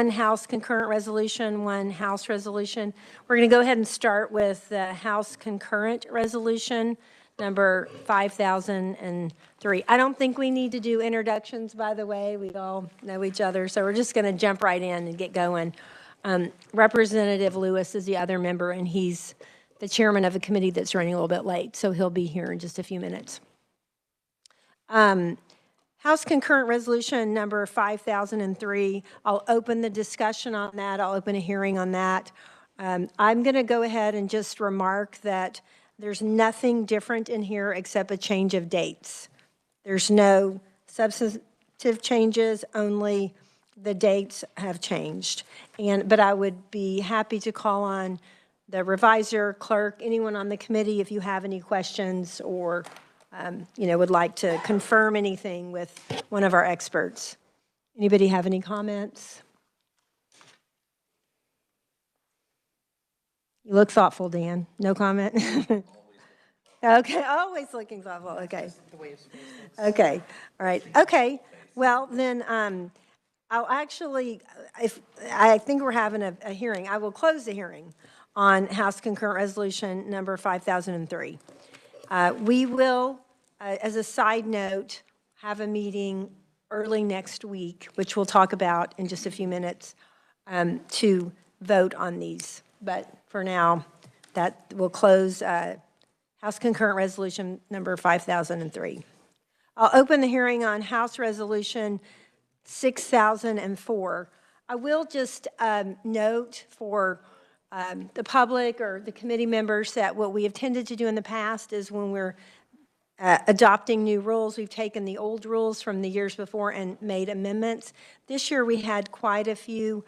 one House concurrent resolution, one House resolution. We're going to go ahead and start with the House concurrent resolution number 5003. I don't think we need to do introductions, by the way. We all know each other, so we're just going to jump right in and get going. Representative Lewis is the other member, and he's the chairman of a committee that's running a little bit late, so he'll be here in just a few minutes. House concurrent resolution number 5003. I'll open the discussion on that. I'll open a hearing on that. I'm going to go ahead and just remark that there's nothing different in here except a change of dates. There's no substantive changes, only the dates have changed. But I would be happy to call on the reviser, clerk, anyone on the committee if you have any questions or would like to confirm anything with one of our experts. Anybody have any comments? You look thoughtful, Dan. No comment? Okay, always looking thoughtful. Okay. Okay, all right. Okay, well then I'll actually, I think we're having a hearing. I will close the hearing on House concurrent resolution number 5003. We will, as a side note, have a meeting early next week, which we'll talk about in just a few minutes, to vote on these. But for now, that will close House concurrent resolution number 5003. I'll open the hearing on House resolution 6004. I will just note for the public or the committee members that what we have tended to do in the past is when we're adopting new rules, we've taken the old rules from the years before and made amendments. This year we had quite a few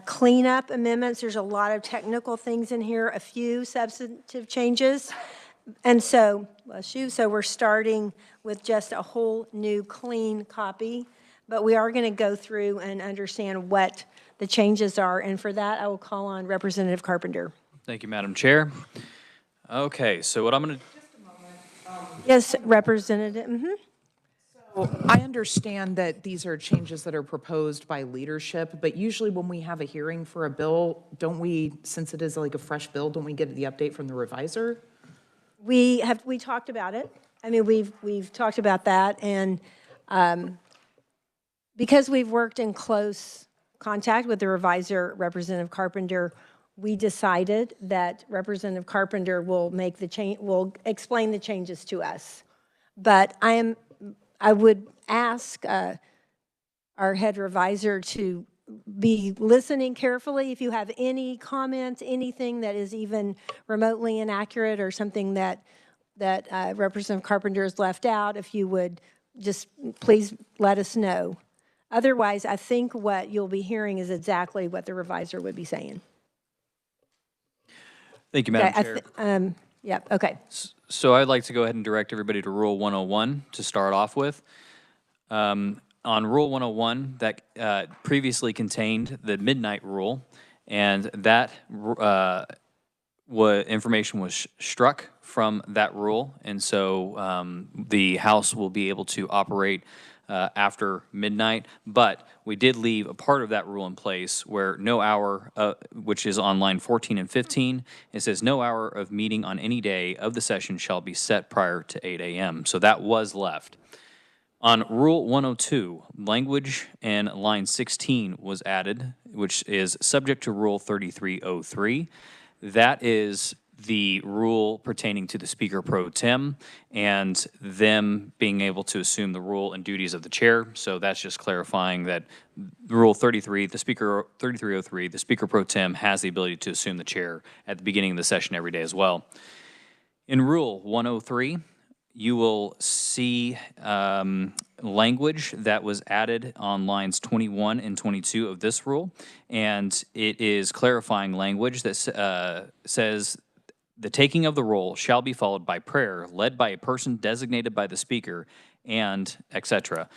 cleanup amendments. There's a lot of technical things in here, a few substantive changes. And so, so we're starting with just a whole new clean copy. But we are going to go through and understand what the changes are. And for that, I will call on Representative Carpenter. Thank you, Madam Chair. Okay, so what I'm going to... Just a moment. Yes, Representative. Mm-hmm. So I understand that these are changes that are proposed by leadership, but usually when we have a hearing for a bill, don't we, since it is like a fresh bill, don't we get the update from the reviser? We talked about it. I mean, we've talked about that. And because we've worked in close contact with the reviser, Representative Carpenter, we decided that Representative Carpenter will make the change, will explain the changes to us. But I would ask our head reviser to be listening carefully. If you have any comments, anything that is even remotely inaccurate or something that Representative Carpenter has left out, if you would just please let us know. Otherwise, I think what you'll be hearing is exactly what the reviser would be saying. Thank you, Madam Chair. Yeah, okay. So I'd like to go ahead and direct everybody to Rule 101 to start off with. On Rule 101, that previously contained the midnight rule, and that information was struck from that rule, and so the House will be able to operate after midnight, but we did leave a part of that rule in place where no hour, which is on line 14 and 15, it says no hour of meeting on any day of the session shall be set prior to 8 a.m. So that was left. On Rule 102, language in line 16 was added, which is subject to Rule 3303. That is the rule pertaining to the Speaker Pro Tem and them being able to assume the role and duties of the chair. So that's just clarifying that Rule 33, the Speaker 3303, the Speaker Pro Tem has the ability to assume the chair at the beginning of the session every day as well. In Rule 103, you will see language that was added on lines 21 and 22 of this rule, and it is clarifying language that says the taking of the roll shall be followed by prayer led by a person designated by the speaker, and etc.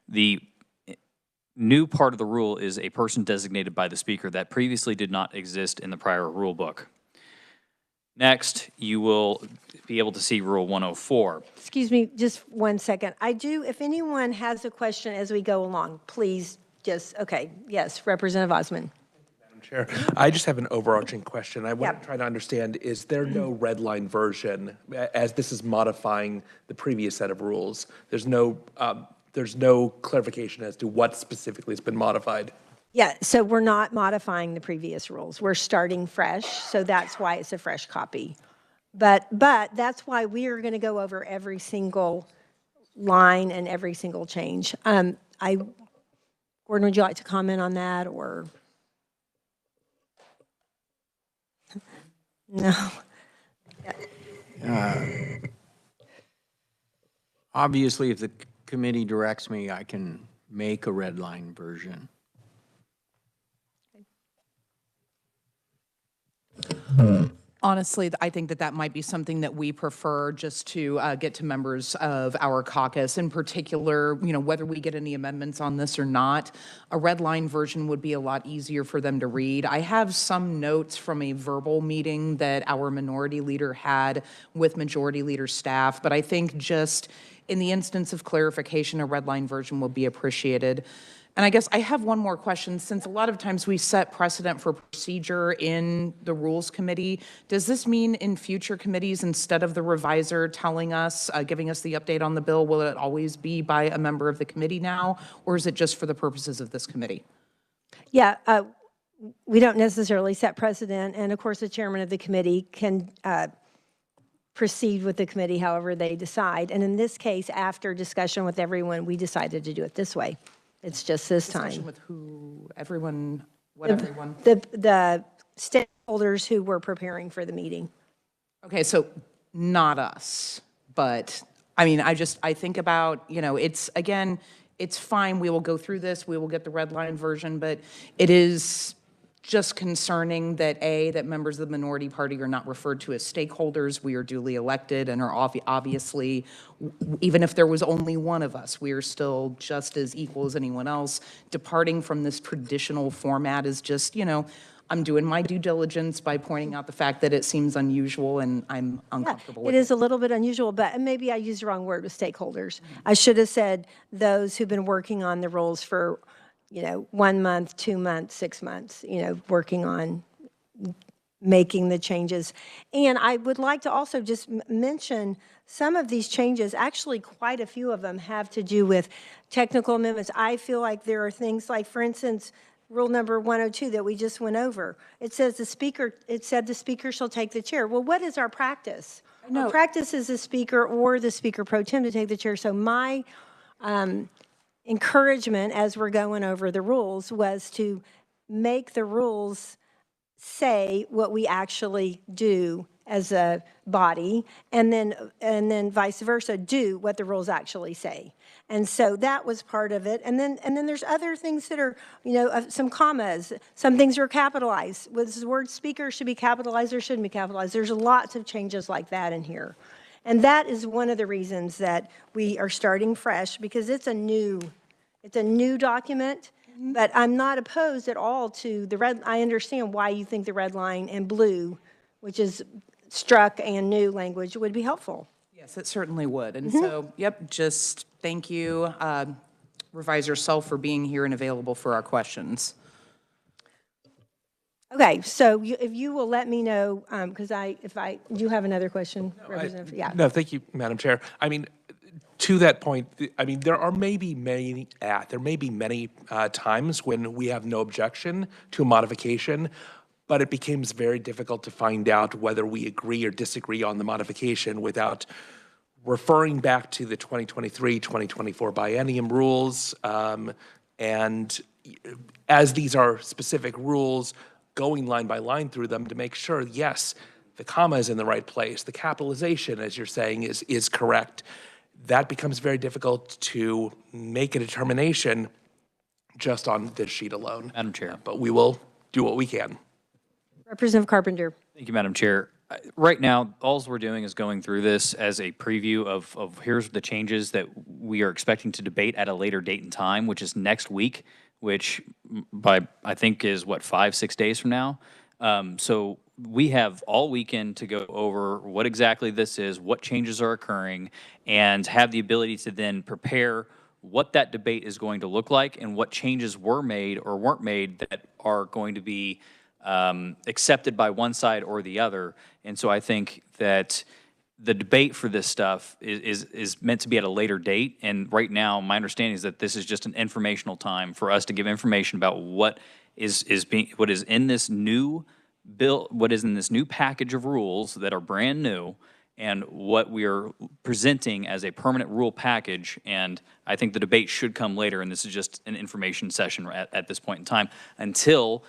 The new part of the rule is a person designated by the speaker that previously did not exist in the prior rule book. Next, you will be able to see Rule 104. Excuse me, just 1 second. If anyone has a question as we go along, please just, okay, yes, Representative Osmond. Chair, I just have an overarching question. I want Yep. to try to understand, is there no red line version, as this is modifying the previous set of rules? There's no clarification as to what specifically has been modified. Yeah, so we're not modifying the previous rules. We're starting fresh, so that's why it's a fresh copy. But that's why we are going to go over every single line and every single change. Gordon, would you like to comment on that, or? No. Obviously, if the committee directs me, I can make a red line version. Honestly, I think that that might be something that we prefer just to get to members of our caucus. In particular, whether we get any amendments on this or not, a red line version would be a lot easier for them to read. I have some notes from a verbal meeting that our minority leader had with majority leader staff, but I think just in the instance of clarification, a red line version will be appreciated. And I guess I have one more question. Since a lot of times we set precedent for procedure in the Rules Committee, does this mean in future committees, instead of the reviser telling us, giving us the update on the bill, will it always be by a member of the committee now, or is it just for the purposes of this committee? Yeah, we don't necessarily set precedent, and of course, the chairman of the committee can proceed with the committee however they decide. And in this case, after discussion with everyone, we decided to do it this way. It's just this Discussion time. with who? Everyone? What everyone? The stakeholders who were preparing for the meeting. Okay, so not us, but I mean, I think about, it's, again, it's fine. We will go through this. We will get the red line version, but it is just concerning that that members of the minority party are not referred to as stakeholders. We are duly elected and are obviously, even if there was only one of us, we are still just as equal as anyone else. Departing from this traditional format is just, I'm doing my due diligence by pointing out the fact that it seems unusual and I'm uncomfortable with it. It is a little bit unusual, but maybe I used the wrong word with stakeholders. I should have said those who've been working on the rules for 1 month, 2 months, 6 months, working on making the changes. And I would like to also just mention some of these changes, actually quite a few of them have to do with technical amendments. I feel like there are things like, for instance, rule number 102 that we just went over. It said the speaker shall take the chair. Well, what is our practice? No. Our practice is the speaker or the speaker pro tem to take the chair. So my encouragement as we're going over the rules was to make the rules say what we actually do as a body, and then vice versa, do what the rules actually say. And so that was part of it. And then there's other things that are, some commas. Some things are capitalized. Was the word speaker should be capitalized or shouldn't be capitalized? There's lots of changes like that in here. And that is one of the reasons that we are starting fresh, because it's a new document. But I'm not opposed at all to the red. I understand why you think the red line and blue, which is struck and new language, would be helpful. Yes, it certainly would. And so, just thank you, Reviser Self, for being here and available for our questions. Okay, so if you will let me know, because do you have another question, Representative? Yeah. No, thank you, Madam Chair. I mean, to that point, there may be many times when we have no objection to a modification, but it becomes very difficult to find out whether we agree or disagree on the modification without referring back to the 2023-2024 biennium rules. And as these are specific rules, going line by line through them to make sure, yes, the comma is in the right place, the capitalization, as you're saying, is correct. That becomes very difficult to make a determination just on this sheet alone. Madam Chair. But we will do what we can. Representative Carpenter. Thank you, Madam Chair. Right now, all we're doing is going through this as a preview of here's the changes that we are expecting to debate at a later date and time, which is next week, which I think is 5-6 days from now. So we have all weekend to go over what exactly this is, what changes are occurring, and have the ability to then prepare what that debate is going to look like and what changes were made or weren't made that are going to be accepted by one side or the other. And so I think that the debate for this stuff is meant to be at a later date. And right now, my understanding is that this is just an informational time for us to give information about what is in this new bill, what is in this new package of rules that are brand new, and what we are presenting as a permanent rule package. And I think the debate should come later, and this is just an information session at this point in time until,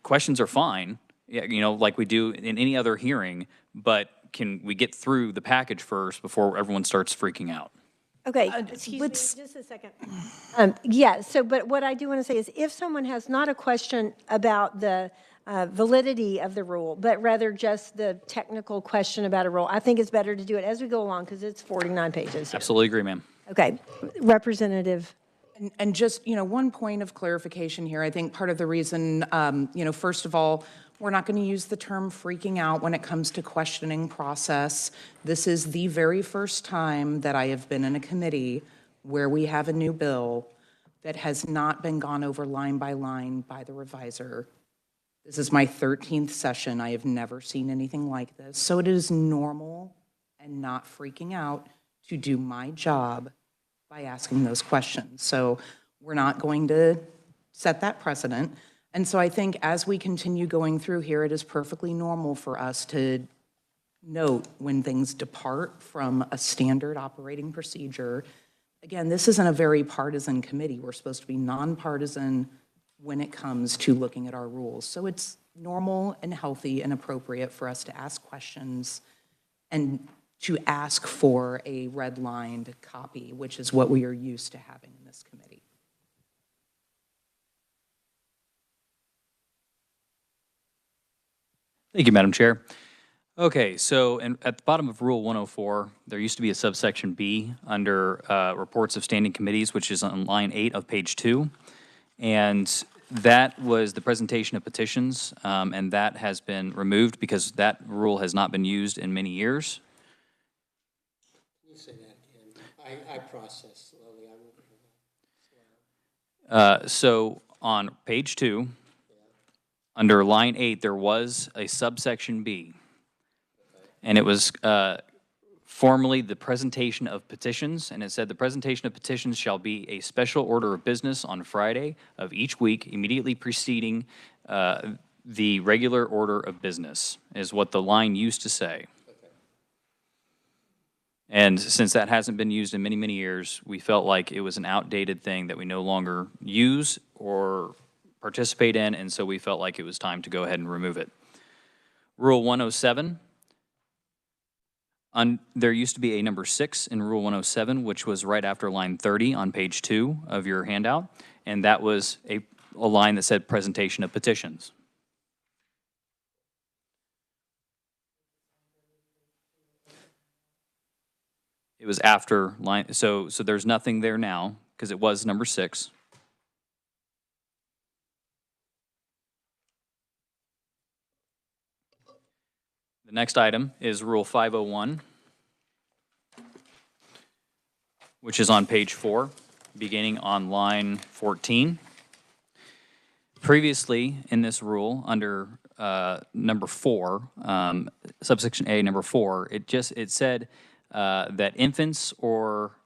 questions are fine, like we do in any other hearing, but can we get through the package first before everyone starts freaking out? Okay, excuse me, just a second. Yeah, so, but what I do want to say is if someone has not a question about the validity of the rule, but rather just the technical question about a rule, I think it's better to do it as we go along because it's 49 pages. Absolutely agree, ma'am. Okay, Representative. And just, one point of clarification here. I think part of the reason, first of all, we're not going to use the term freaking out when it comes to questioning process. This is the very first time that I have been in a committee where we have a new bill that has not been gone over line by the reviser. This is my 13th session. I have never seen anything like this. So it is normal and not freaking out to do my job by asking those questions. So we're not going to set that precedent. And so I think as we continue going through here, it is perfectly normal for us to note when things depart from a standard operating procedure. Again, this isn't a very partisan committee. We're supposed to be nonpartisan when it comes to looking at our rules. So it's normal and healthy and appropriate for us to ask questions and to ask for a redlined copy, which is what we are used to having in this committee. Thank you, Madam Chair. Okay, so at the bottom of Rule 104, there used to be a subsection B under reports of standing committees, which is on line 8 of page 2. And that was the presentation of petitions, and that has been removed because that rule has not been used in many years. Can you say that again? I process slowly. I won't hear that. So on page 2, under line 8, there was a subsection B, and it was formerly the presentation of petitions, and it said the presentation of petitions shall be a special order of business on Friday of each week immediately preceding the regular order of business, is what the line used to say. And since that hasn't been used in many, many years, we felt like it was an outdated thing that we no longer use or participate in, and so we felt like it was time to go ahead and remove it. Rule 107, there used to be a number 6 in Rule 107, which was right after line 30 on page 2 of your handout, and that was a line that said presentation of petitions. It was after line, so there's nothing there now, because it was number 6. The next item is Rule 501, which is on page 4, beginning on line 14. Previously, in this rule, under number 4, subsection A, number 4, it said that infants or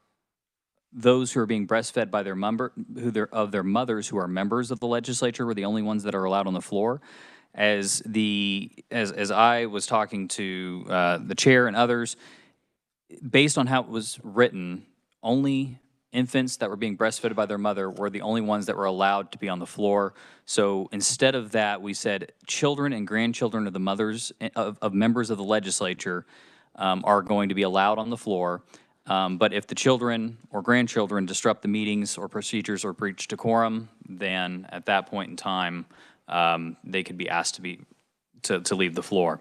those who are being breastfed by their mothers who are members of the legislature were the only ones that are allowed on the floor. As I was talking to the chair and others, based on how it was written, only infants that were being breastfed by their mother were the only ones that were allowed to be on the floor. So instead of that, we said children and grandchildren of the mothers of members of the legislature are going to be allowed on the floor. But if the children or grandchildren disrupt the meetings or procedures or breach decorum, then at that point in time, they could be asked to leave the floor.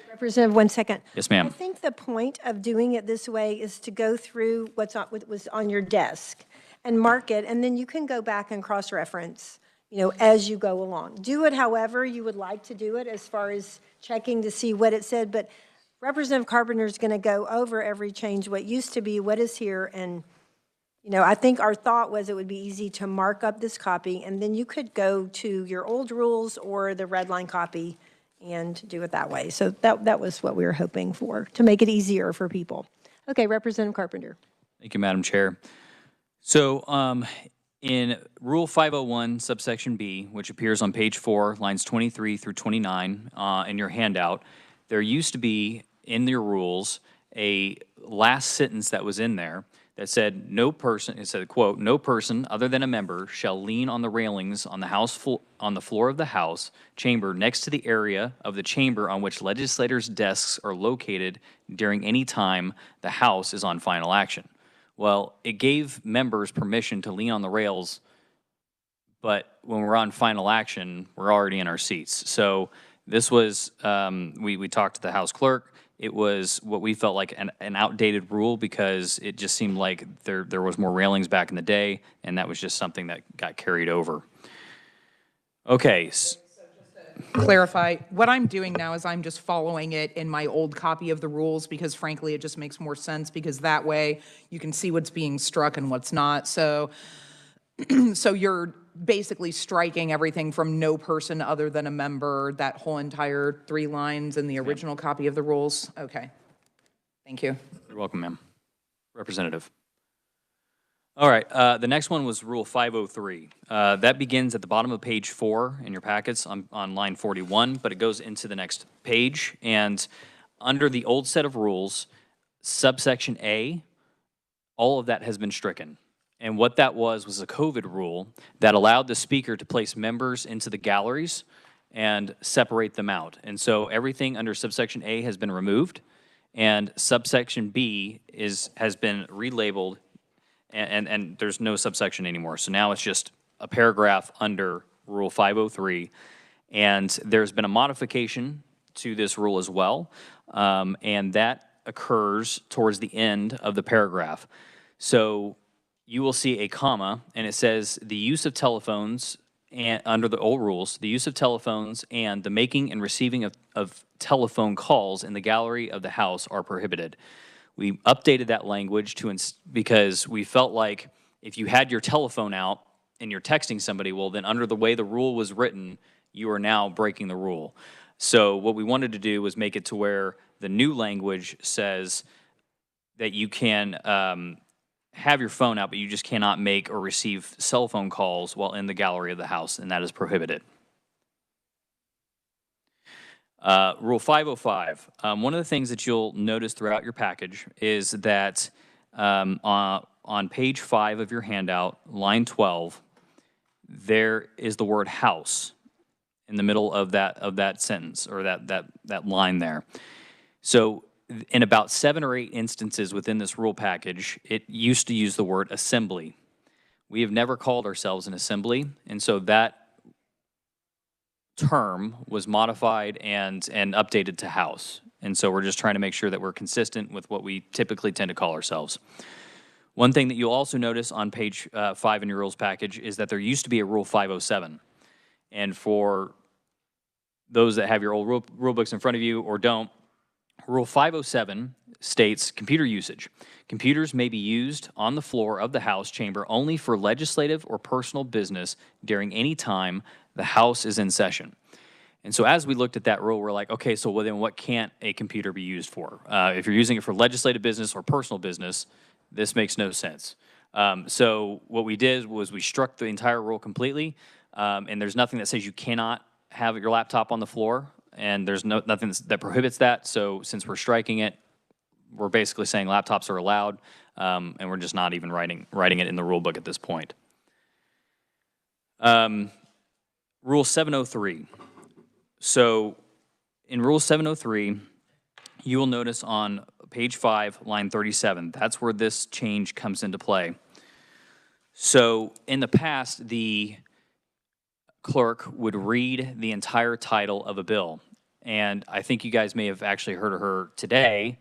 Representative, 1 second. Yes, ma'am. I think the point of doing it this way is to go through what was on your desk and mark it, and then you can go back and cross-reference, as you go along. Do it however you would like to do it as far as checking to see what it said, but Representative Carpenter is going to go over every change, what used to be, what is here, and You know, I think our thought was it would be easy to mark up this copy, and then you could go to your old rules or the red line copy and do it that way. So that was what we were hoping for, to make it easier for people. Okay, Representative Carpenter. Thank you, Madam Chair. So in Rule 501, subsection B, which appears on page 4, lines 23 through 29 in your handout, there used to be in your rules a last sentence that was in there that said, no person, it said, quote, no person other than a member shall lean on the railings on the floor of the House chamber next to the area of the chamber on which legislators' desks are located during any time the House is on final action. Well, it gave members permission to lean on the rails, but when we're on final action, we're already in our seats. So this was, we talked to the House clerk. It was what we felt like an outdated rule because it just seemed like there was more railings back in the day, and that was just something that got carried over. Okay. Clarify, what I'm doing now is I'm just following it in my old copy of the rules because frankly, it just makes more sense because that way you can see what's being struck and what's not. So you're basically striking everything from no person other than a member, that whole entire 3 lines in the original copy of the rules? Okay. Thank you. You're welcome, ma'am. Representative. All right, the next one was Rule 503. That begins at the bottom of page 4 in your packets on line 41, but it goes into the next page. And under the old set of rules, subsection A, all of that has been stricken. And what that was a COVID rule that allowed the speaker to place members into the galleries and separate them out. And so everything under subsection A has been removed, and subsection B has been relabeled, and there's no subsection anymore. So now it's just a paragraph under Rule 503, and there's been a modification to this rule as well, and that occurs towards the end of the paragraph. So you will see a comma, and it says the use of telephones, and under the old rules, the use of telephones and the making and receiving of telephone calls in the gallery of the House are prohibited. We updated that language because we felt like if you had your telephone out and you're texting somebody, well, then under the way the rule was written, you are now breaking the rule. So what we wanted to do was make it to where the new language says that you can have your phone out, but you just cannot make or receive cell phone calls while in the gallery of the House, and that is prohibited. Rule 505. One of the things that you'll notice throughout your package is that on page 5 of your handout, line 12, there is the word House in the middle of that sentence or that line there. So in about 7 or 8 instances within this rule package, it used to use the word assembly. We have never called ourselves an assembly, and so that term was modified and updated to House. And so we're just trying to make sure that we're consistent with what we typically tend to call ourselves. One thing that you'll also notice on page 5 in your rules package is that there used to be a Rule 507. And for those that have your old rule books in front of you or don't, Rule 507 states computer usage. Computers may be used on the floor of the House chamber only for legislative or personal business during any time the House is in session. And so as we looked at that rule, we're like, okay, so well, then what can't a computer be used for? If you're using it for legislative business or personal business, this makes no sense. So what we did was we struck the entire rule completely, and there's nothing that says you cannot have your laptop on the floor, and there's nothing that prohibits that. So since we're striking it, we're basically saying laptops are allowed, and we're just not even writing it in the rule book at this point. Rule 703. So in Rule 703, you will notice on page 5, line 37, that's where this change comes into play. So in the past, the clerk would read the entire title of a bill. And I think you guys may have actually heard of her today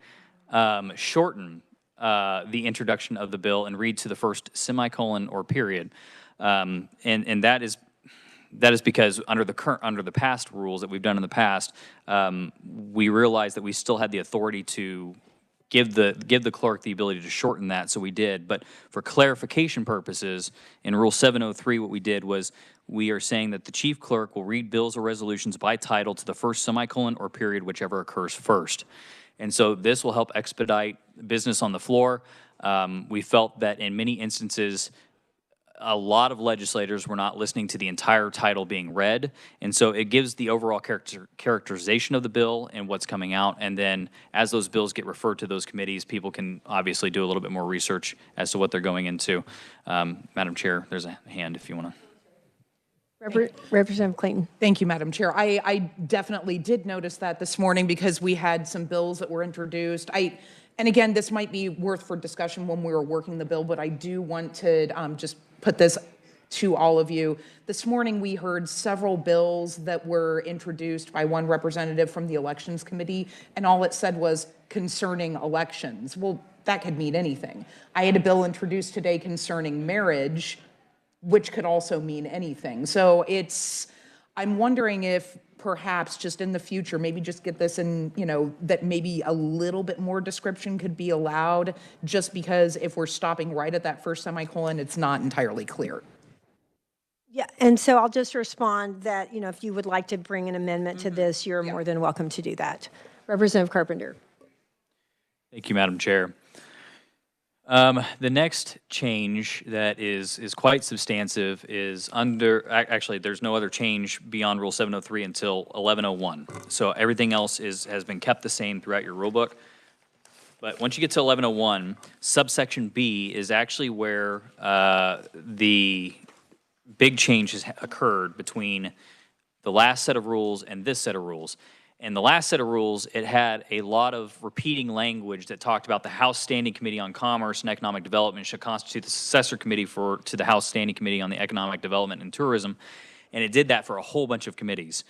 shorten the introduction of the bill and read to the first semicolon or period. And that is because under the past rules that we've done in the past, we realized that we still had the authority to give the clerk the ability to shorten that, so we did. But for clarification purposes, in Rule 703, what we did was we are saying that the chief clerk will read bills or resolutions by title to the first semicolon or period, whichever occurs first. And so this will help expedite business on the floor. We felt that in many instances, a lot of legislators were not listening to the entire title being read, and so it gives the overall characterization of the bill and what's coming out, and then as those bills get referred to those committees, people can obviously do a little bit more research as to what they're going into. Madam Chair, there's a hand if you want to. Representative Clayton. Thank you, Madam Chair. I definitely did notice that this morning because we had some bills that were introduced. And again, this might be worth for discussion when we were working the bill, but I do want to just put this to all of you. This morning, we heard several bills that were introduced by one representative from the Elections Committee, and all it said was concerning elections. Well, that could mean anything. I had a bill introduced today concerning marriage, which could also mean anything. So I'm wondering if perhaps just in the future, maybe just get this in, that maybe a little bit more description could be allowed, just because if we're stopping right at that first semicolon, it's not entirely clear. Yeah, and so I'll just respond that, if you would like to bring an amendment to this, you're more than welcome to do that. Representative Carpenter. Thank you, Madam Chair. The next change that is quite substantive is actually, there's no other change beyond Rule 703 until 1101. So everything else has been kept the same throughout your rule book. But once you get to 1101, subsection B is actually where the big change has occurred between the last set of rules and this set of rules. In the last set of rules, it had a lot of repeating language that talked about the House Standing Committee on Commerce and Economic Development should constitute the successor committee to the House Standing Committee on the Economic Development and Tourism, and it did that for a whole bunch of committees.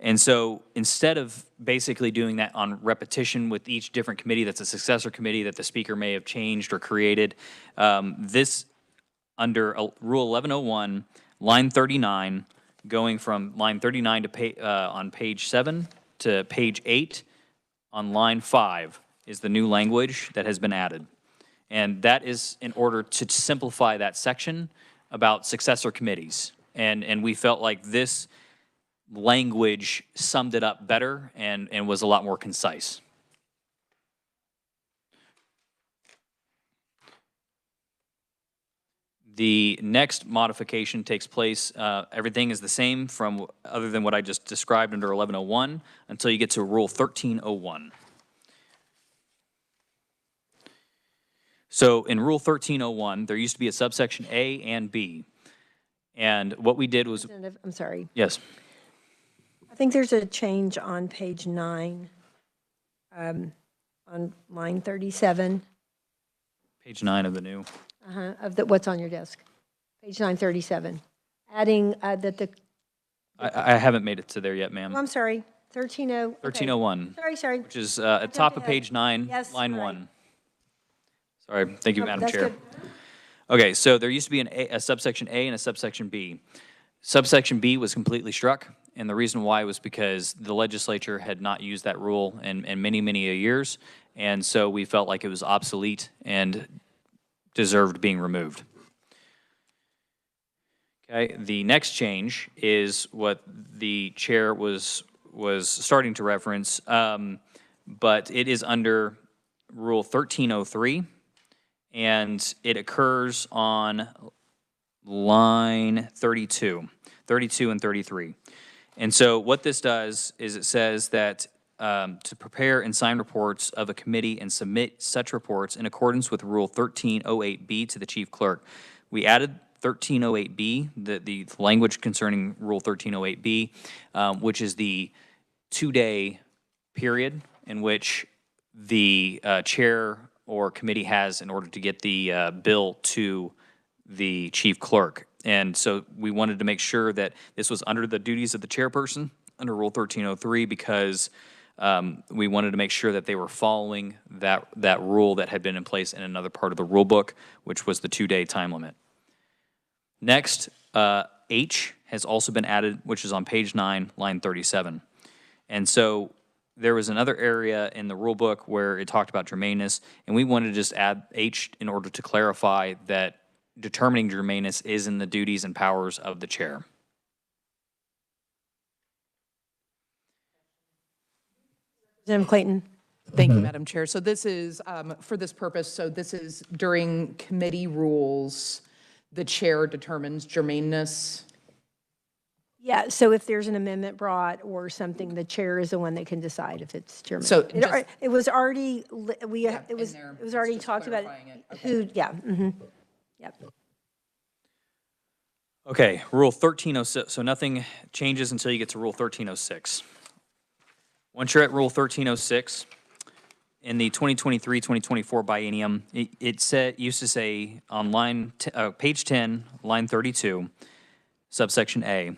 And so instead of basically doing that on repetition with each different committee that's a successor committee that the speaker may have changed or created, this under Rule 1101, line 39, going from line 39 to on page 7 to page 8 on line 5 is the new language that has been added. And that is in order to simplify that section about successor committees. And we felt like this language summed it up better and was a lot more concise. The next modification takes place, everything is the same other than what I just described under 1101 until you get to Rule 1301. So in Rule 1301, there used to be a subsection A and B. And what we did was... I'm sorry. Yes. I think there's a change on page 9, on line 37. Page 9 of the new... Of what's on your desk, page 937, adding that the. I haven't made it to there yet, ma'am. Oh, I'm sorry, 1301. Sorry. Which is at top of page 9, yes, line right. 1. Sorry, thank you, Madam That's Chair. good. Okay, so there used to be a subsection A and a subsection B. Subsection B was completely struck, and the reason why was because the legislature had not used that rule in many, many years, and so we felt like it was obsolete and deserved being removed. Okay, the next change is what the chair was starting to reference, but it is under Rule 1303, and it occurs on line 32 and 33. And so what this does is it says that to prepare and sign reports of a committee and submit such reports in accordance with Rule 1308B to the chief clerk. We added 1308B, the language concerning Rule 1308B, which is the 2-day period in which the chair or committee has in order to get the bill to the chief clerk. And so we wanted to make sure that this was under the duties of the chairperson under Rule 1303 because we wanted to make sure that they were following that rule that had been in place in another part of the rule book, which was the 2-day time limit. Next, H has also been added, which is on page 9, line 37. And so there was another area in the rule book where it talked about germaneness, and we wanted to just add H in order to clarify that determining germaneness is in the duties and powers of the chair. Representative Clayton? Thank you, Madam Chair. So this is, for this purpose, so this is during committee rules, the chair determines germaneness. Yeah, so if there's an amendment brought or something, the chair is the one that can decide if it's germane. So just- It was already, Yeah, it was in there. already It's just talked about clarifying it. Okay. who, yeah, yep. Okay, Rule 1306, so nothing changes until you get to Rule 1306. Once you're at Rule 1306, in the 2023-2024 biennium, it used to say on page 10, line 32, subsection A,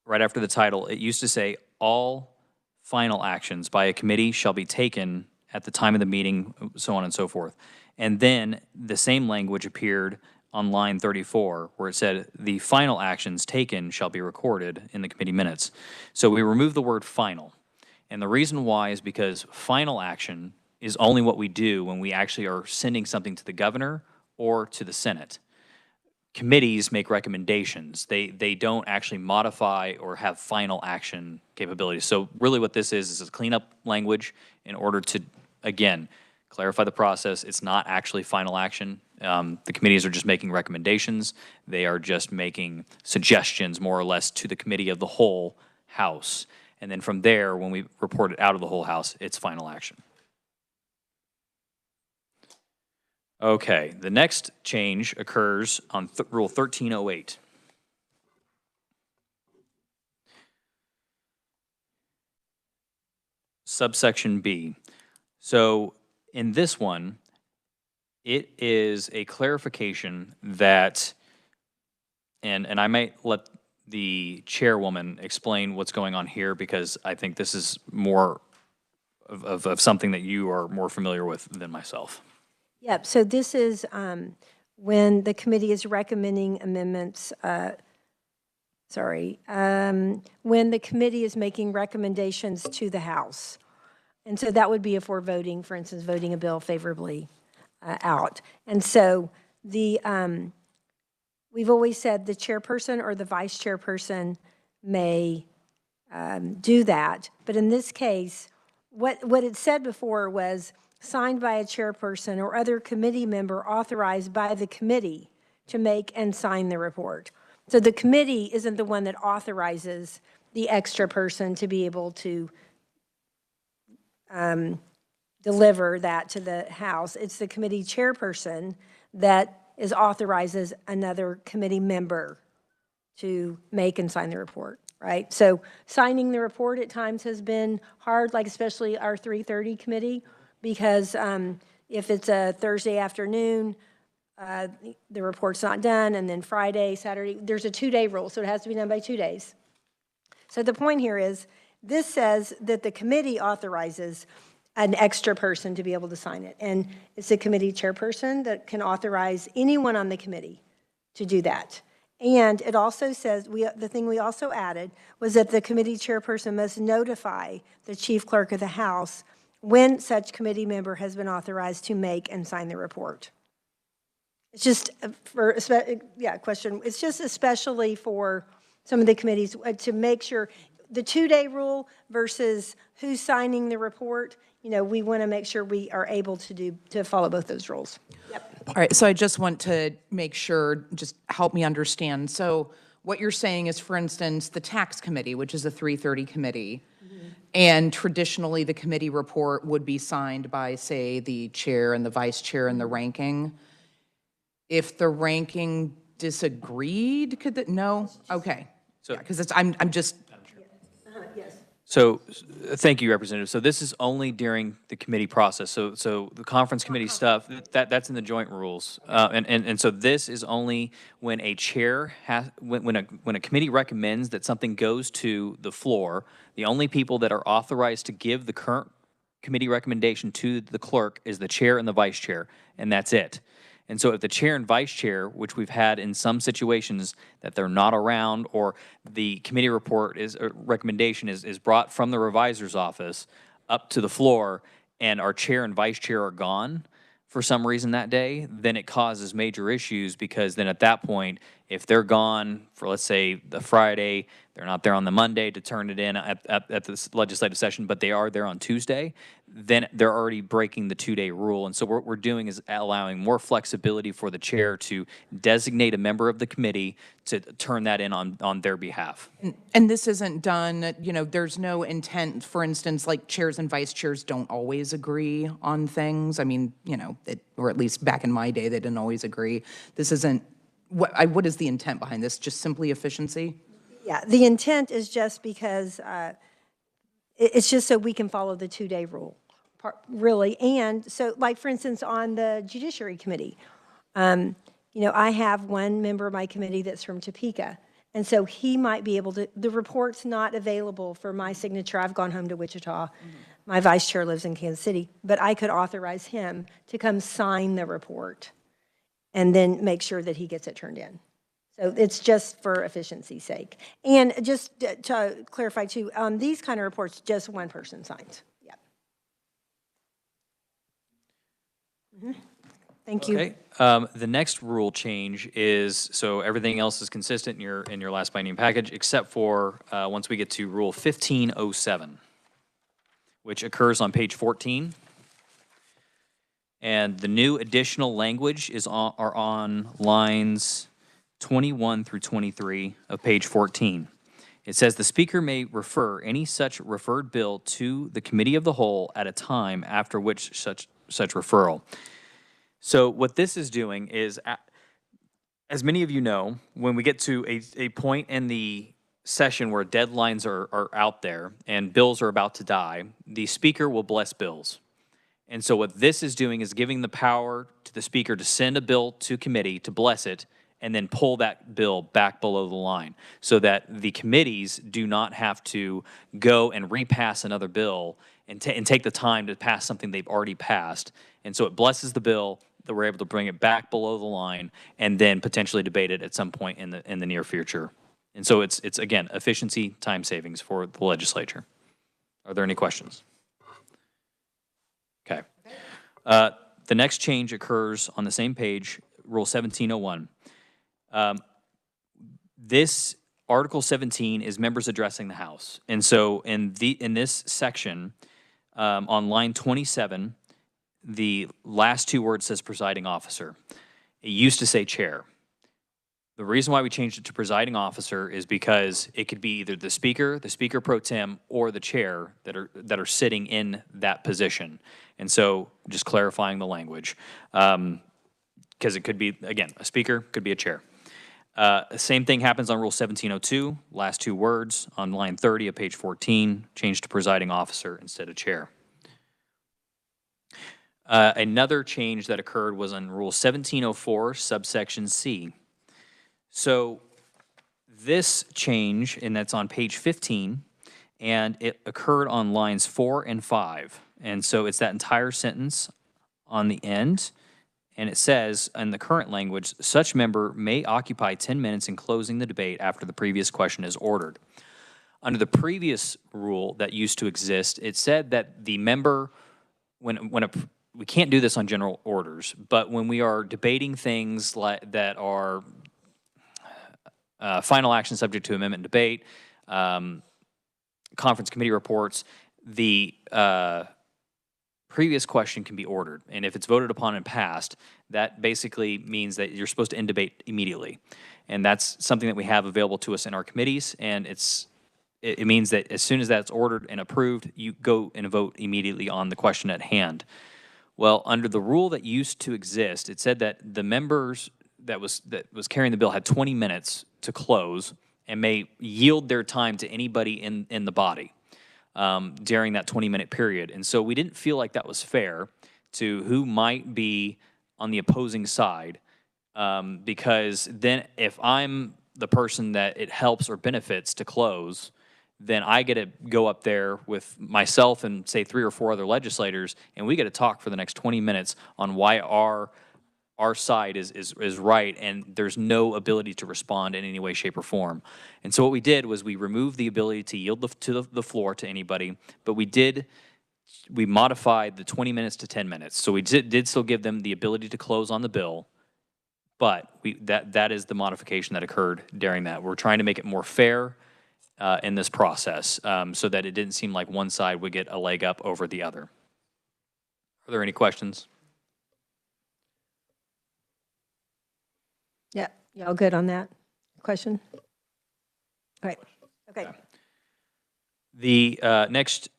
right after the title, it used to say, all final actions by a committee shall be taken at the time of the meeting, so on and so forth. And then the same language appeared on line 34, where it said, the final actions taken shall be recorded in the committee minutes. So we removed the word final. And the reason why is because final action is only what we do when we actually are sending something to the governor or to the Senate. Committees make recommendations. They don't actually modify or have final action capabilities. So really what this is a cleanup language in order to, again, clarify the process. It's not actually final action. The committees are just making recommendations. They are just making suggestions, more or less, to the committee of the whole House. And then from there, when we report it out of the whole House, it's final action. Okay, the next change occurs on Rule 1308. Subsection B. So in this one, it is a clarification that, and I might let the chairwoman explain what's going on here because I think this is more of something that you are more familiar with than myself. Yep, so this is when the committee is recommending amendments, when the committee is making recommendations to the House. And so that would be if we're voting, for instance, voting a bill favorably out. And so we've always said the chairperson or the vice chairperson may do that. But in this case, what it said before was signed by a chairperson or other committee member authorized by the committee to make and sign the report. So the committee isn't the one that authorizes the extra person to be able to deliver that to the House. It's the committee chairperson that authorizes another committee member to make and sign the report, right? So signing the report at times has been hard, like especially our 3:30 committee, because if it's a Thursday afternoon, the report's not done, and then Friday, Saturday, there's a 2-day rule, so it has to be done by 2 days. So the point here is, this says that the committee authorizes an extra person to be able to sign it, and it's the committee chairperson that can authorize anyone on the committee to do that. And it also says, the thing we also added was that the committee chairperson must notify the chief clerk of the House when such committee member has been authorized to make and sign the report. It's just question. It's just especially for some of the committees to make sure the 2-day rule versus who's signing the report. You know, we want to make sure we are able to follow both those rules. Yep. All right, so I just want to make sure, just help me understand. So what you're saying is, for instance, the tax committee, which is a 3:30 committee, and traditionally the committee report would be signed by, say, the chair and the vice chair and the ranking. If the ranking disagreed, could that, no? Okay. So- Yeah, because I'm just, So, thank you, Representative. So this is only during the committee process. So the conference committee stuff, that's in the joint rules. And so this is only when a chair has, when a committee recommends that something goes to the floor, the only people that are authorized to give the current committee recommendation to the clerk is the chair and the vice chair, and that's it. And so if the chair and vice chair, which we've had in some situations that they're not around, or the committee report recommendation is brought from the revisor's office, up to the floor and our chair and vice chair are gone for some reason that day, then it causes major issues, because then at that point, if they're gone for, let's say, the Friday, they're not there on the Monday to turn it in at this legislative session, but they are there on Tuesday, then they're already breaking the 2-day rule. And so what we're doing is allowing more flexibility for the chair to designate a member of the committee to turn that in on their behalf. And this isn't done, there's no intent, for instance, like chairs and vice chairs don't always agree on things. I mean, or at least back in my day, they didn't always agree. This isn't, what is the intent behind this? Just simply efficiency? Yeah, the intent is just because it's just so we can follow the 2-day rule, really. And so, like, for instance, on the Judiciary Committee, I have one member of my committee that's from Topeka. And so he might be able to, the report's not available for my signature. I've gone home to Wichita. My vice chair lives in Kansas City, but I could authorize him to come sign the report and then make sure that he gets it turned in. So it's just for efficiency's sake. And just to clarify too, these kind of reports, just one person signs. Yep. Thank you. Okay. The next rule change is, so everything else is consistent in your last binding package, except for once we get to Rule 1507, which occurs on page 14. And the new additional language are on lines 21 through 23 of page 14. It says the speaker may refer any such referred bill to the committee of the whole at a time after which such referral. So what this is doing is, as many of you know, when we get to a point in the session where deadlines are out there and bills are about to die, the speaker will bless bills. And so what this is doing is giving the power to the speaker to send a bill to committee to bless it and then pull that bill back below the line so that the committees do not have to go and repass another bill and take the time to pass something they've already passed. And so it blesses the bill, that we're able to bring it back below the line and then potentially debate it at some point in the near future. And so it's again, efficiency, time savings for the legislature. Are there any questions? Okay. The next change occurs on the same page, Rule 1701. This Article 17 is members addressing the House. And so in this section, on line 27, the last two words says presiding officer. It used to say chair. The reason why we changed it to presiding officer is because it could be either the speaker pro tem, or the chair that are sitting in that position. And so just clarifying the language. Because it could be, again, a speaker, could be a chair. Same thing happens on Rule 1702, last two words on line 30 of page 14, changed to presiding officer instead of chair. Another change that occurred was on Rule 1704, subsection C. So this change, and that's on page 15, and it occurred on lines 4 and 5. And so it's that entire sentence on the end. And it says, in the current language, such member may occupy 10 minutes in closing the debate after the previous question is ordered. Under the previous rule that used to exist, it said that the member, we can't do this on general orders, but when we are debating things that are final action subject to amendment and debate, conference committee reports, the previous question can be ordered. And if it's voted upon and passed, that basically means that you're supposed to end debate immediately. And that's something that we have available to us in our committees. And it means that as soon as that's ordered and approved, you go and vote immediately on the question at hand. Well, under the rule that used to exist, it said that the members that was carrying the bill had 20 minutes to close and may yield their time to anybody in the body during that 20-minute period. And so we didn't feel like that was fair to who might be on the opposing side, because then if I'm the person that it helps or benefits to close, then I get to go up there with myself and say 3 or 4 other legislators, and we get to talk for the next 20 minutes on why our side is right, and there's no ability to respond in any way, shape, or form. And so what we did was we removed the ability to yield the floor to anybody, but we did we modified the 20 minutes to 10 minutes. So we did still give them the ability to close on the bill, but that is the modification that occurred during that. We're trying to make it more fair in this process so that it didn't seem like one side would get a leg up over the other. Are there any questions? Yeah, y'all good on that? Question? All right, okay. The next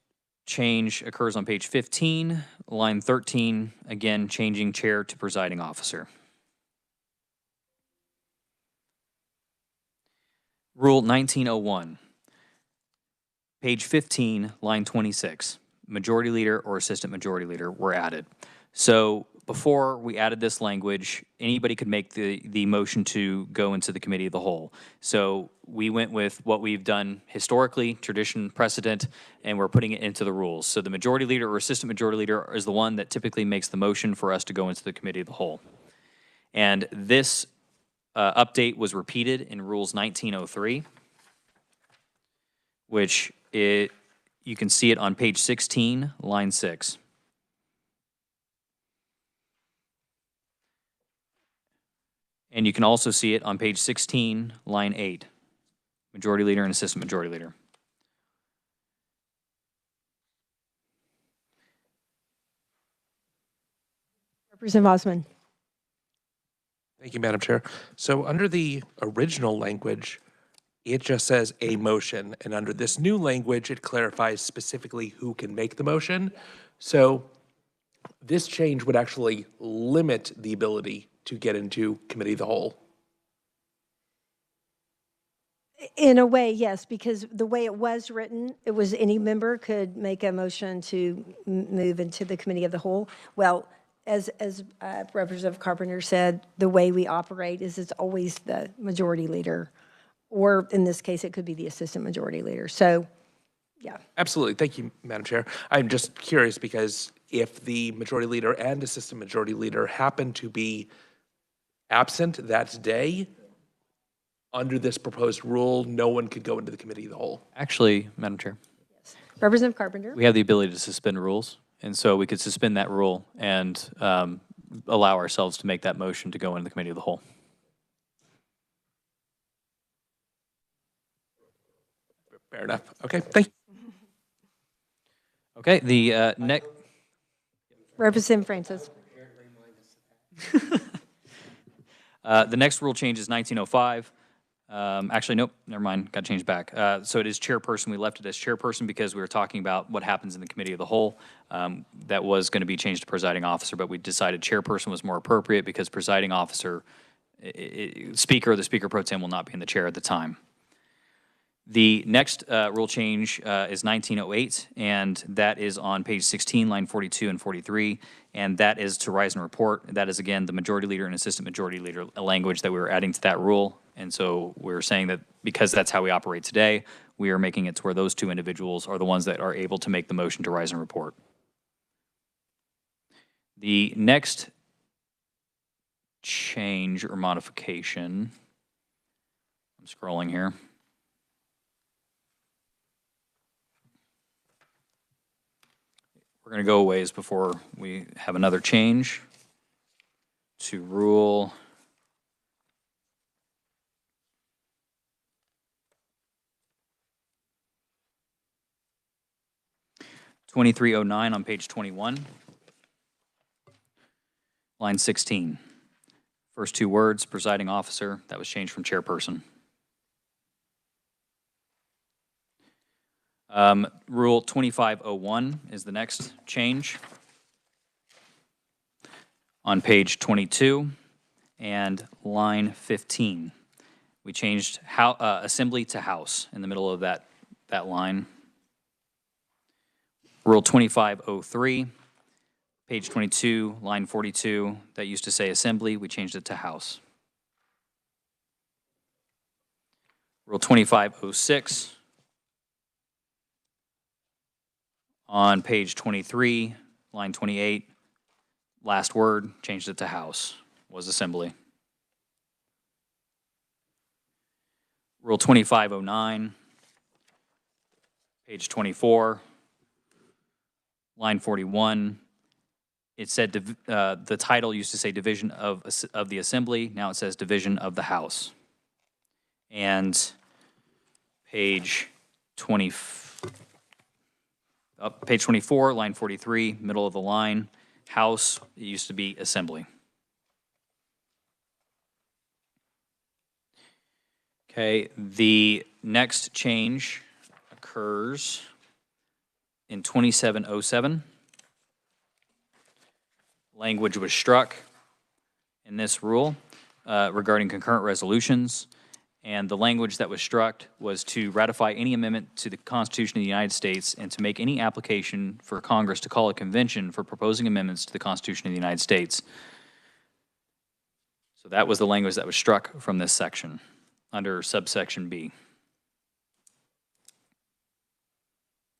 change occurs on page 15, line 13, again, changing chair to presiding officer. Rule 1901, page 15, line 26, majority leader or assistant majority leader were added. So before we added this language, anybody could make the motion to go into the committee of the whole. So we went with what we've done historically, tradition, precedent, and we're putting it into the rules. So the majority leader or assistant majority leader is the one that typically makes the motion for us to go into the committee of the whole. And this update was repeated in Rules 1903, which you can see it on page 16, line 6. And you can also see it on page 16, line 8, majority leader and assistant majority leader. Representative Osman. Thank you, Madam Chair. So under the original language, it just says a motion, and under this new language, it clarifies specifically who can make the motion. So this change would actually limit the ability to get into committee of the whole. In a way, yes, because the way it was written, it was any member could make a motion to move into the committee of the whole. Well, as Representative Carpenter said, the way we operate is it's always the majority leader, or in this case, it could be the assistant majority leader. So, yeah. Absolutely. Thank you, Madam Chair. I'm just curious because if the majority leader and assistant majority leader happen to be absent that day, under this proposed rule, no one could go into the committee of the whole. Actually, Madam Chair, Representative Carpenter? we have the ability to suspend rules, and so we could suspend that rule and allow ourselves to make that motion to go into the committee of the whole. Fair enough. Okay, thank you. Okay, the next. Representative Francis. The next rule change is 1905. Actually, nope, never mind, got changed back. So it is chairperson. We left it as chairperson because we were talking about what happens in the committee of the whole. That was going to be changed to presiding officer, but we decided chairperson was more appropriate because presiding officer, speaker or the speaker pro tem will not be in the chair at the time. The next rule change is 1908, and that is on page 16, line 42 and 43, and that is to rise and report. That is, again, the majority leader and assistant majority leader language that we were adding to that rule, and so we're saying that because that's how we operate today, we are making it to where those two individuals are the ones that are able to make the motion to rise and report. The next change or modification, I'm scrolling here. We're going to go a ways before we have another change to rule 2309 on page 21, line 16. First two words, presiding officer, that was changed from chairperson. Rule 2501 is the next change on page 22 and line 15. We changed assembly to house in the middle of that line. Rule 2503, page 22, line 42, that used to say assembly, we changed it to house. Rule 2506, on page 23, line 28, last word, changed it to house, was assembly. Rule 2509, page 24, line 41, it said, the title used to say Division of the Assembly, now it says Division of the House. And page 24, line 43, middle of the line, House, it used to be Assembly. Okay, the next change occurs in 2707. Language was struck in this rule regarding concurrent resolutions, and the language that was struck was to ratify any amendment to the Constitution of the United States and to make any application for Congress to call a convention for proposing amendments to the Constitution of the United States. So that was the language that was struck from this section under subsection B.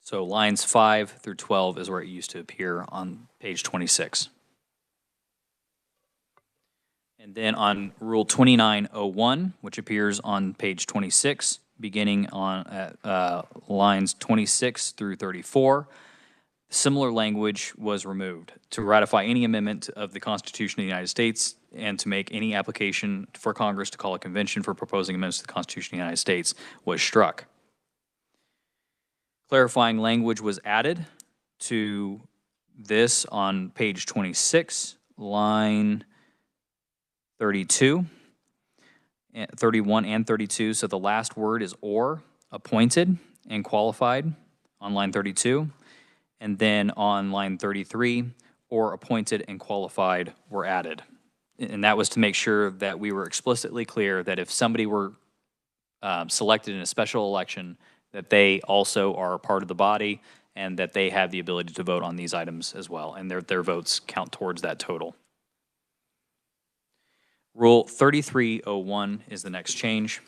So lines 5 through 12 is where it used to appear on page 26. And then on Rule 2901, which appears on page 26, beginning on lines 26 through 34, similar language was removed to ratify any amendment of the Constitution of the United States and to make any application for Congress to call a convention for proposing amendments to the Constitution of the United States was struck. Clarifying language was added to this on page 26, line 32, 31 and 32. So the last word is or, appointed and qualified on line 32. And then on line 33, or appointed and qualified were added. And that was to make sure that we were explicitly clear that if somebody were selected in a special election, that they also are part of the body and that they have the ability to vote on these items as well, and their votes count towards that total. Rule 3301 is the next change.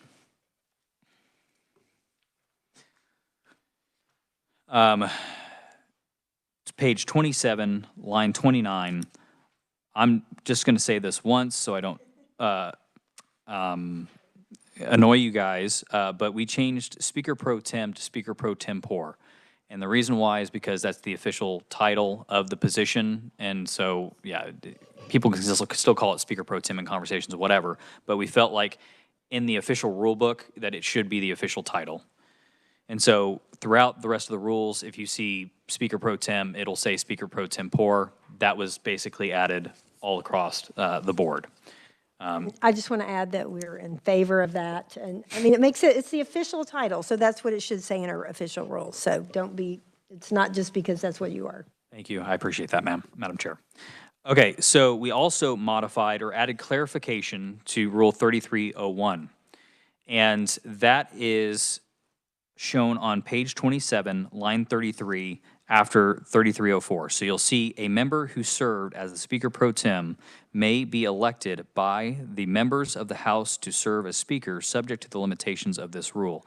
Page 27, line 29. I'm just going to say this once so I don't annoy you guys, but we changed Speaker Pro Tem to Speaker Pro Tempore. And the reason why is because that's the official title of the position. And so, yeah, people can still call it Speaker Pro Tem in conversations, whatever. But we felt like in the official rule book that it should be the official title. And so throughout the rest of the rules, if you see Speaker Pro Tem, it'll say Speaker Pro Tempore. That was basically added all across the board. I just want to add that we're in favor of that. And I mean, it's the official title, so that's what it should say in our official rules. So it's not just because that's what you are. Thank you. I appreciate that, Madam Chair. Okay, so we also modified or added clarification to Rule 3301. And that is shown on page 27, line 33, after 3304. So you'll see a member who served as the Speaker Pro Tem may be elected by the members of the House to serve as Speaker, subject to the limitations of this rule.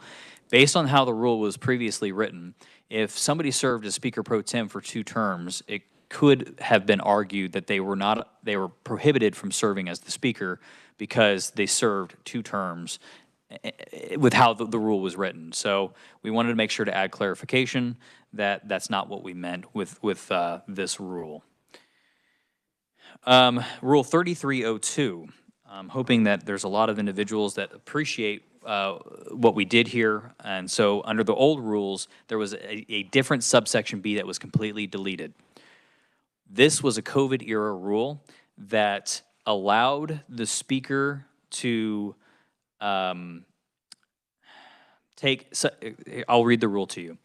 Based on how the rule was previously written, if somebody served as Speaker Pro Tem for 2 terms, it could have been argued that they were prohibited from serving as the Speaker because they served 2 terms with how the rule was written. So we wanted to make sure to add clarification that that's not what we meant with this rule. Rule 3302, I'm hoping that there's a lot of individuals that appreciate what we did here. And so under the old rules, there was a different subsection B that was completely deleted. This was a COVID era rule that allowed the Speaker to I'll read the rule to you.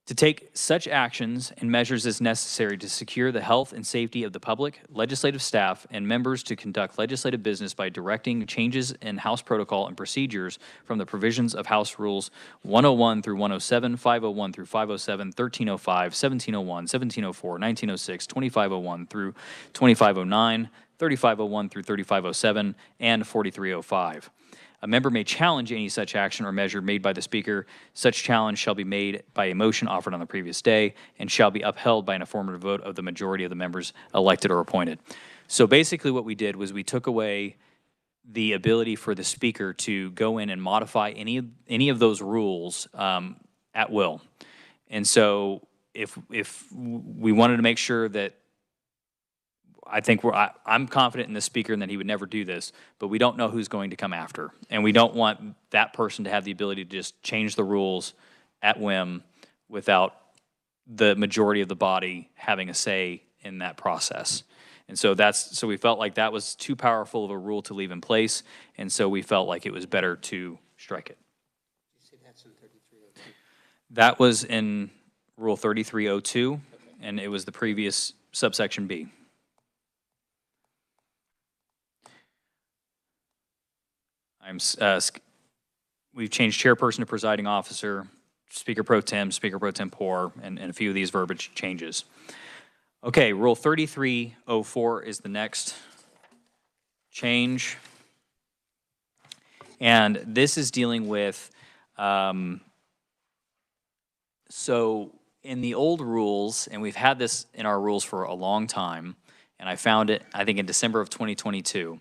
To take such actions and measures as necessary to secure the health and safety of the public, legislative staff, and members to conduct legislative business by directing changes in House protocol and procedures from the provisions of House Rules 101 through 107, 501 through 507, 1305, 1701, 1704, 1906, 2501 through 2509, 3501 through 3507, and 4305. A member may challenge any such action or measure made by the Speaker. Such challenge shall be made by a motion offered on the previous day and shall be upheld by an affirmative vote of the majority of the members elected or appointed. So basically what we did was we took away the ability for the Speaker to go in and modify any of those rules at will. And so if we wanted to make sure that, I think I'm confident in the speaker and that he would never do this, but we don't know who's going to come after. And we don't want that person to have the ability to just change the rules at whim without the majority of the body having a say in that process. And so so we felt like that was too powerful of a rule to leave in place, and so we felt like it was better to strike it. That was in Rule 3302, and it was the previous subsection B. We've changed chairperson to presiding officer, speaker pro tempore, and a few of these verbiage changes. Okay, Rule 3304 is the next change. And this is dealing with, so in the old rules, and we've had this in our rules for a long time, and I found it, I think, in December of 2022,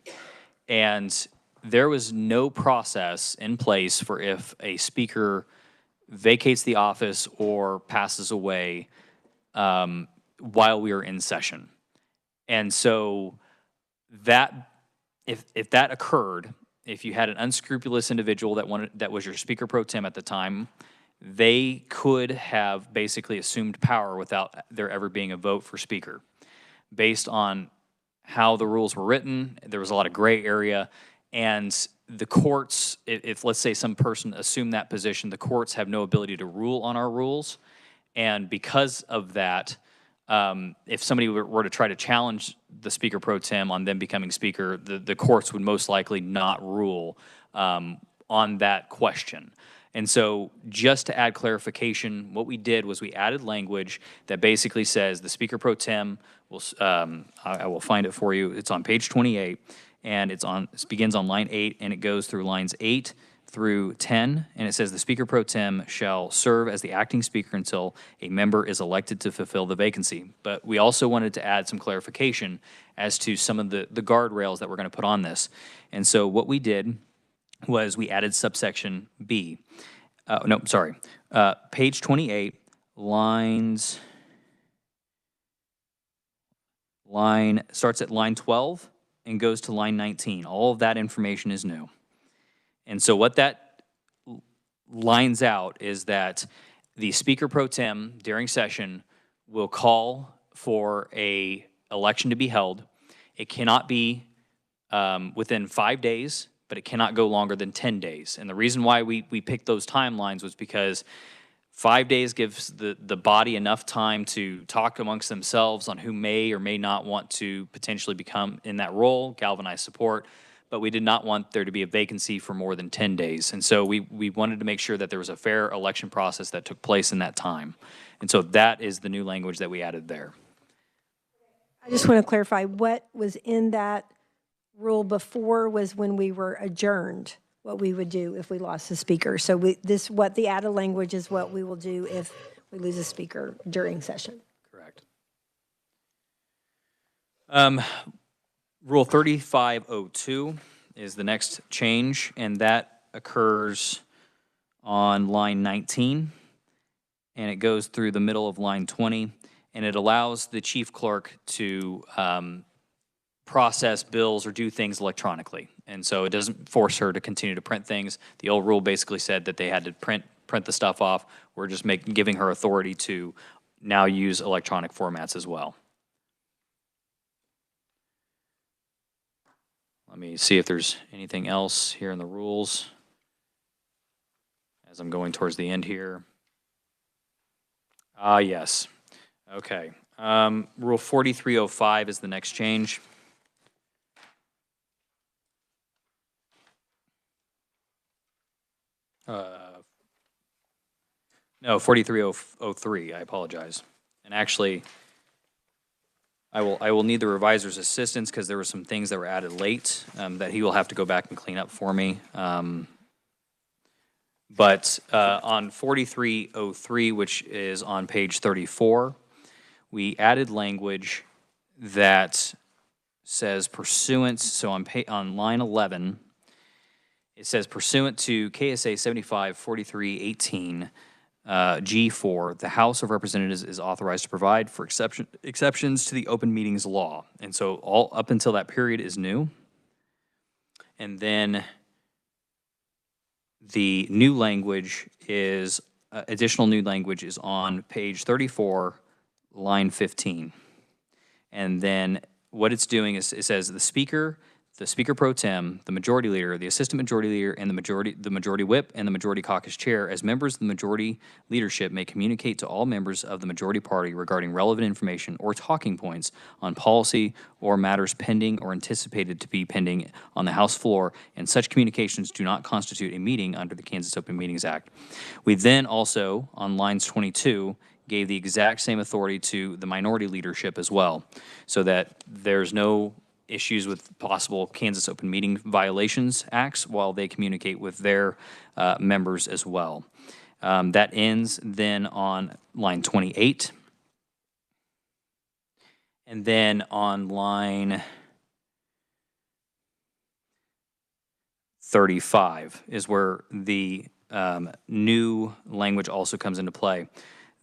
and there was no process in place for if a speaker vacates the office or passes away while we were in session. And so that, if that occurred, if you had an unscrupulous individual that was your speaker pro tem at the time, they could have basically assumed power without there ever being a vote for speaker. Based on how the rules were written, there was a lot of gray area, and the courts, if let's say some person assumed that position, the courts have no ability to rule on our rules. And because of that, if somebody were to try to challenge the speaker pro tem on them becoming speaker, the courts would most likely not rule on that question. And so just to add clarification, what we did was we added language that basically says the speaker pro tem will, I will find it for you. It's on page 28, and it begins on line 8, and it goes through lines 8 through 10, and it says the speaker pro tem shall serve as the acting speaker until a member is elected to fulfill the vacancy. But we also wanted to add some clarification as to some of the guardrails that we're going to put on this. And so what we did was we added subsection B. Page 28, starts at line 12 and goes to line 19. All of that information is new. And so what that lines out is that the speaker pro tem during session will call for a election to be held. It cannot be within 5 days, but it cannot go longer than 10 days. And the reason why we picked those timelines was because 5 days gives the body enough time to talk amongst themselves on who may or may not want to potentially become in that role, galvanize support, but we did not want there to be a vacancy for more than 10 days. And so we wanted to make sure that there was a fair election process that took place in that time. And so that is the new language that we added there. I just want to clarify, what was in that rule before was when we were adjourned, what we would do if we lost a speaker. So what the added language is what we will do if we lose a speaker during session. Correct. Rule 3502 is the next change, and that occurs on line 19, and it goes through the middle of line 20, and it allows the chief clerk to process bills or do things electronically. And so it doesn't force her to continue to print things. The old rule basically said that they had to print the stuff off. We're just giving her authority to now use electronic formats as well. Let me see if there's anything else here in the rules as I'm going towards the end here. Yes. Okay. Rule 4305 is the next change. No, 4303, I apologize. And actually, I will need the revisor's assistance because there were some things that were added late that he will have to go back and clean up for me. But on 4303, which is on page 34, we added language that says pursuant, so on line 11, it says pursuant to KSA 754318, G4, the House of Representatives is authorized to provide for exceptions to the open meetings law. And so all up until that period is new. And then the new language is, additional new language is on page 34, line 15. And then what it's doing is it says the speaker pro tem, the majority leader, the assistant majority leader, and the majority whip and the majority caucus chair, as members of the majority leadership, may communicate to all members of the majority party regarding relevant information or talking points on policy or matters pending or anticipated to be pending on the House floor, and such communications do not constitute a meeting under the Kansas Open Meetings Act. We then also, on lines 22, gave the exact same authority to the minority leadership as well, so that there's no issues with possible Kansas Open Meeting Violations Acts while they communicate with their members as well. That ends then on line 28. And then on line 35 is where the new language also comes into play.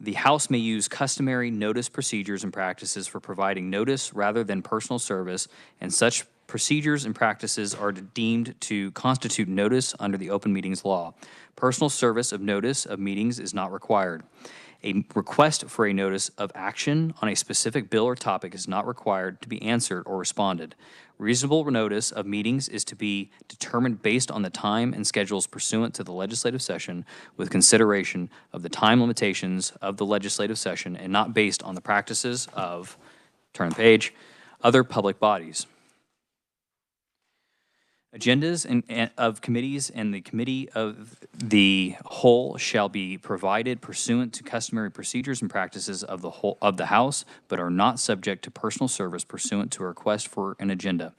The House may use customary notice procedures and practices for providing notice rather than personal service, and such procedures and practices are deemed to constitute notice under the open meetings law. Personal service of notice of meetings is not required. A request for a notice of action on a specific bill or topic is not required to be answered or responded. Reasonable notice of meetings is to be determined based on the time and schedules pursuant to the legislative session, with consideration of the time limitations of the legislative session, and not based on the practices of, turn the page, other public bodies. Agendas of committees and the committee of the whole shall be provided pursuant to customary procedures and practices of the House, but are not subject to personal service pursuant to a request for an agenda.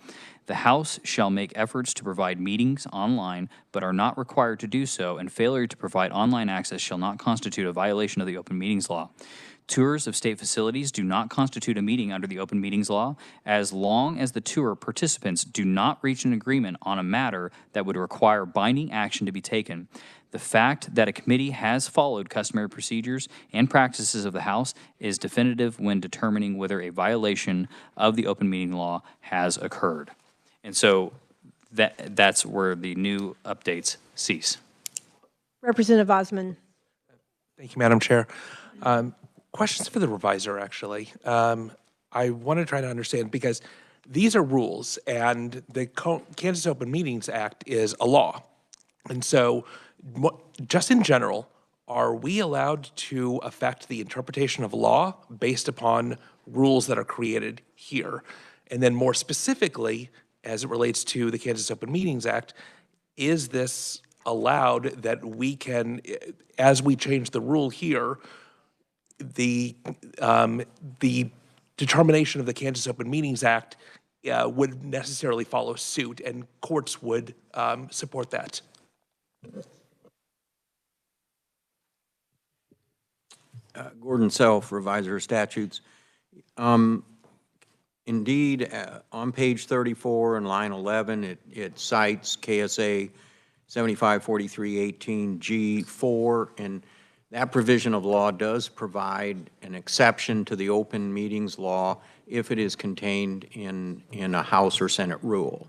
The House shall make efforts to provide meetings online, but are not required to do so, and failure to provide online access shall not constitute a violation of the open meetings law. Tours of state facilities do not constitute a meeting under the open meetings law, as long as the tour participants do not reach an agreement on a matter that would require binding action to be taken. The fact that a committee has followed customary procedures and practices of the House is definitive when determining whether a violation of the open meeting law has occurred. And so that's where the new updates cease. Representative Osman. Thank you, Madam Chair. Questions for the revisor, actually. I want to try to understand, because these are rules, and the Kansas Open Meetings Act is a law. And so, just in general, are we allowed to affect the interpretation of law based upon rules that are created here? And then more specifically, as it relates to the Kansas Open Meetings Act, is this allowed that we can, as we change the rule here, the determination of the Kansas Open Meetings Act would necessarily follow suit, and courts would support that? Gordon Self, Revisor of Statutes. Indeed, on page 34 and line 11, it cites KSA 754318G4, and that provision of law does provide an exception to the open meetings law if it is contained in a House or Senate rule.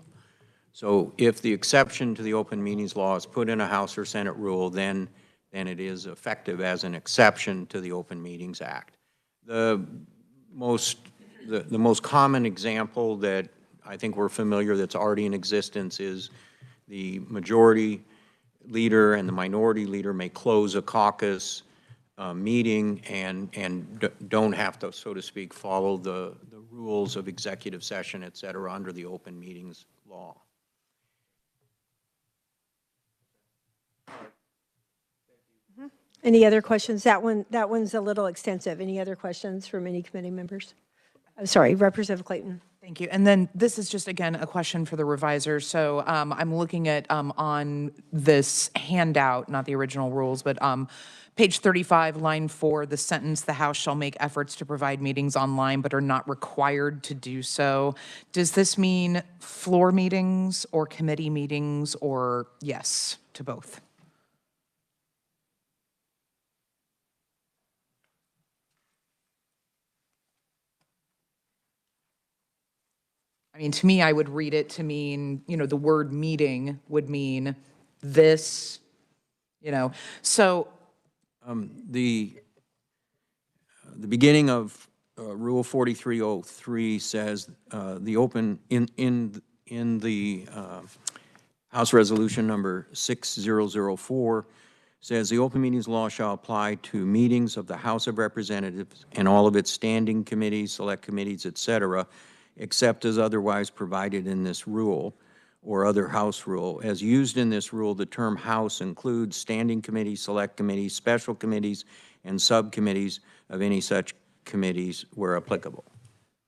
So if the exception to the open meetings law is put in a House or Senate rule, then it is effective as an exception to the Open Meetings Act. The most common example that I think we're familiar that's already in existence is the majority leader and the minority leader may close a caucus meeting and don't have to, so to speak, follow the rules of executive session, et cetera, under the open meetings law. Any other questions? That one's a little extensive. Any other questions from any committee members? I'm sorry, Representative Clayton. Thank you. And then this is just, again, a question for the revisor. So I'm looking at on this handout, not the original rules, but page 35, line 4, the sentence, "The House shall make efforts to provide meetings online but are not required to do so." Does this mean floor meetings or committee meetings, or yes to both? I mean, to me, I would read it to mean, the word meeting would mean this, so, The beginning of Rule 4303 says the open, in the House Resolution Number 6004, says the open meetings law shall apply to meetings of the House of Representatives and all of its standing committees, select committees, et cetera, except as otherwise provided in this rule or other House rule. As used in this rule, the term House includes standing committees, select committees, special committees, and subcommittees of any such committees where applicable.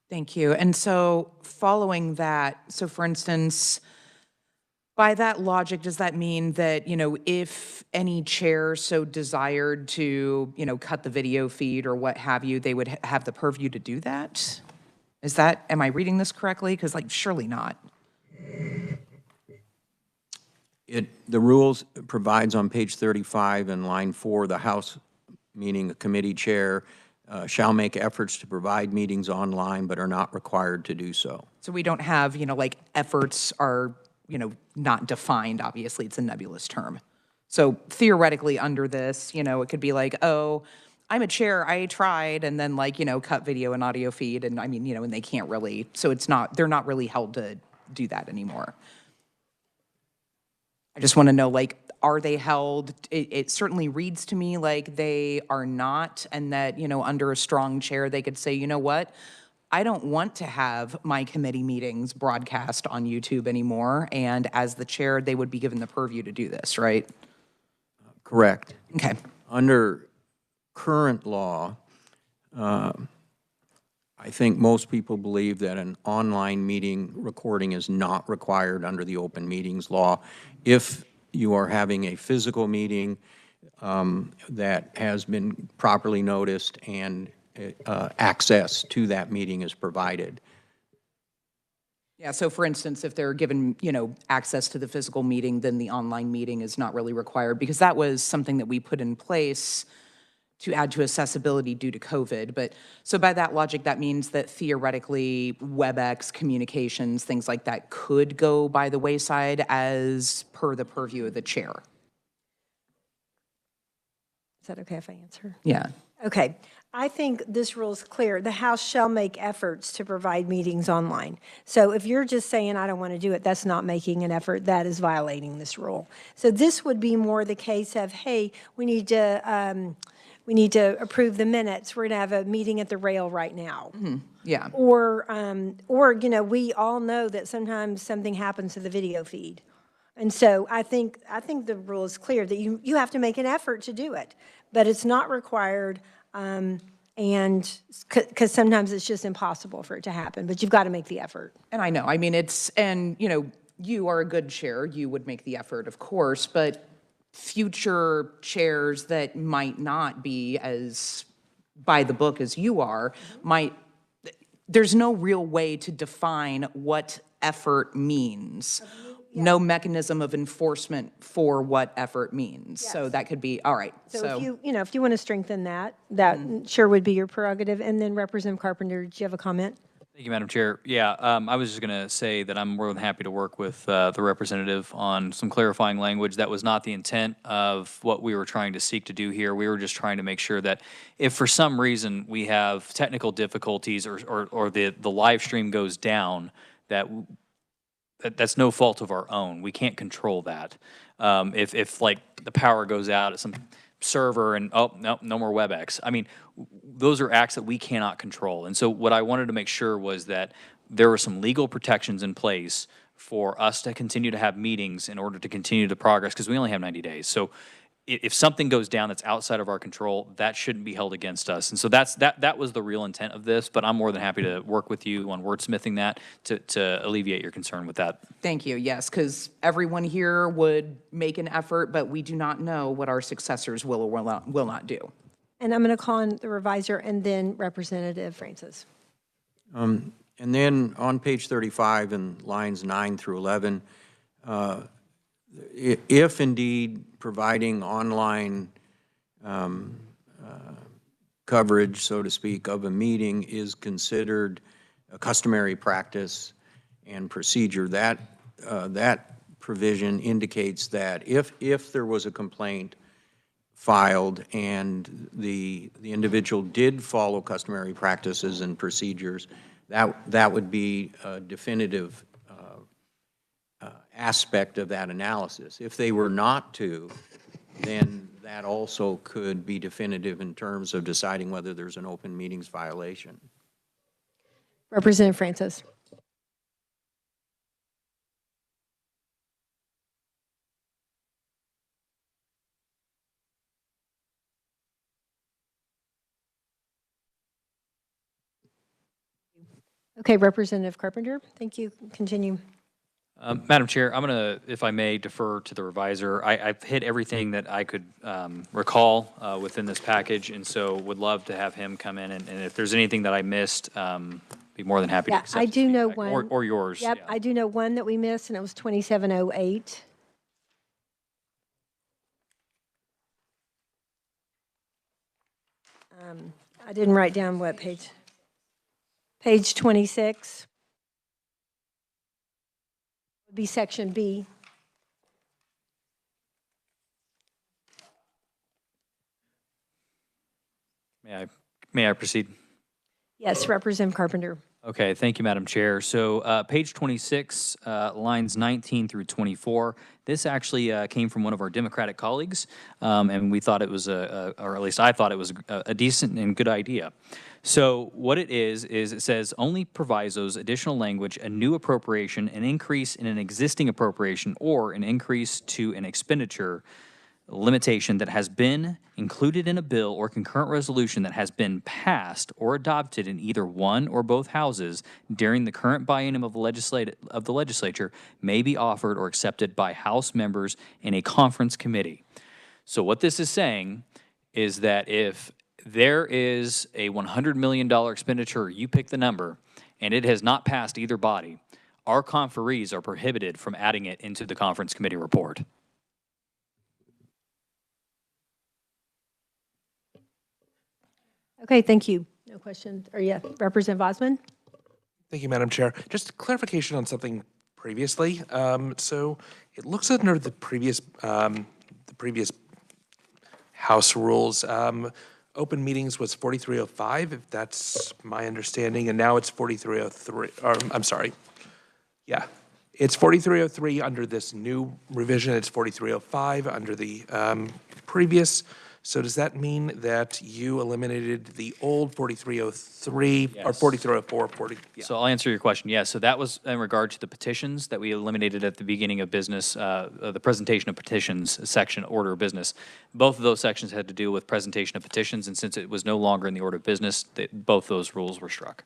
thank you. And so following that, so for instance, by that logic, does that mean that, if any chair so desired to, cut the video feed or what have you, they would have the purview to do that? Am I reading this correctly? Because surely not. The rules provides on page 35 in line 4, the House, meaning a committee chair, shall make efforts to provide meetings online but are not required to do so. So we don't have, efforts are, not defined, obviously, it's a nebulous term. So theoretically, under this, it could be like, oh, I'm a chair, I tried, and then cut video and audio feed, and I mean, and they can't really, so they're not really held to do that anymore. I just want to know, are they held? It certainly reads to me like they are not, and that, under a strong chair, they could say, you know what? I don't want to have my committee meetings broadcast on YouTube anymore, and as the chair, they would be given the purview to do this, right? Correct. Okay. Under current law, I think most people believe that an online meeting recording is not required under the open meetings law. If you are having a physical meeting that has been properly noticed and access to that meeting is provided. Yeah, so for instance, if they're given, access to the physical meeting, then the online meeting is not really required, because that was something that we put in place to add to accessibility due to COVID. But so by that logic, that means that theoretically WebEx communications, things like that could go by the wayside as per the purview of the chair. Is that okay if I answer? Yeah. Okay. I think this rule is clear. The House shall make efforts to provide meetings online. So if you're just saying, I don't want to do it, that's not making an effort. That is violating this rule. So this would be more the case of, hey, we need to approve the minutes. We're going to have a meeting at the rail right now. Yeah. Or we all know that sometimes something happens to the video feed. And so I think the rule is clear that you have to make an effort to do it, but it's not required, and because sometimes it's just impossible for it to happen, but you've got to make the effort. And I know, I mean, you are a good chair, you would make the effort, of course, but future chairs that might not be as by the book as you are there's no real way to define what effort means. No mechanism of enforcement for what effort means. Yes. So that could be, all right. So if you want to strengthen that sure would be your prerogative. And then Representative Carpenter, do you have a comment? Thank you, Madam Chair. Yeah, I was just going to say that I'm more than happy to work with the representative on some clarifying language. That was not the intent of what we were trying to seek to do here. We were just trying to make sure that if for some reason we have technical difficulties or the live stream goes down, that's no fault of our own. We can't control that. If like the power goes out at some server and, oh, no more WebEx. I mean, those are acts that we cannot control. And so what I wanted to make sure was that there were some legal protections in place for us to continue to have meetings in order to continue the progress, because we only have 90 days. So if something goes down that's outside of our control, that shouldn't be held against us. And so that was the real intent of this, but I'm more than happy to work with you on wordsmithing that to alleviate your concern with that. Thank you, yes, because everyone here would make an effort, but we do not know what our successors will or will not do. And I'm going to call on the reviser and then Representative Francis. And then on page 35 in lines 9 through 11, if indeed providing online coverage, so to speak, of a meeting is considered a customary practice and procedure, that provision indicates that if there was a complaint filed and the individual did follow customary practices and procedures, that would be a definitive aspect of that analysis. If they were not to, then that also could be definitive in terms of deciding whether there's an open meetings violation. Representative Francis. Okay, Representative Carpenter, thank you. Continue. Madam Chair, I'm going to, if I may, defer to the reviser. I've hit everything that I could recall within this package, and so would love to have him come in, and if there's anything that I missed, be more than happy to Yeah, accept I his do know feedback. one. Or yours. Yep, yeah. I do know one that we missed, and it was 2708. I didn't write down what page. Page 26. Would be section B. May I proceed? Yes, Representative Carpenter. Okay, thank you, Madam Chair. So page 26, lines 19 through 24, this actually came from one of our Democratic colleagues, and we thought it was or at least I thought it was a decent and good idea. So what it is it says only provisos, additional language, a new appropriation, an increase in an existing appropriation, or an increase to an expenditure limitation that has been included in a bill or concurrent resolution that has been passed or adopted in either one or both houses during the current biennium of the legislature may be offered or accepted by House members in a conference committee. So what this is saying is that if there is a $100 million expenditure, you pick the number, and it has not passed either body, our conferees are prohibited from adding it into the conference committee report. Okay, thank you. No questions. Or yeah, Representative Osmond? Thank you, Madam Chair. Just clarification on something previously. So it looks under the previous House rules. Open meetings was 4305, if that's my understanding, and now it's 4303. Or I'm sorry. Yeah, it's 4303 under this new revision. It's 4305 under the previous. So does that mean that you eliminated the old 4303 or 4304? So I'll answer your question. Yes, so that was in regard to the petitions that we eliminated at the beginning of business, the presentation of petitions section, order of business. Both of those sections had to do with presentation of petitions, and since it was no longer in the order of business, both those rules were struck.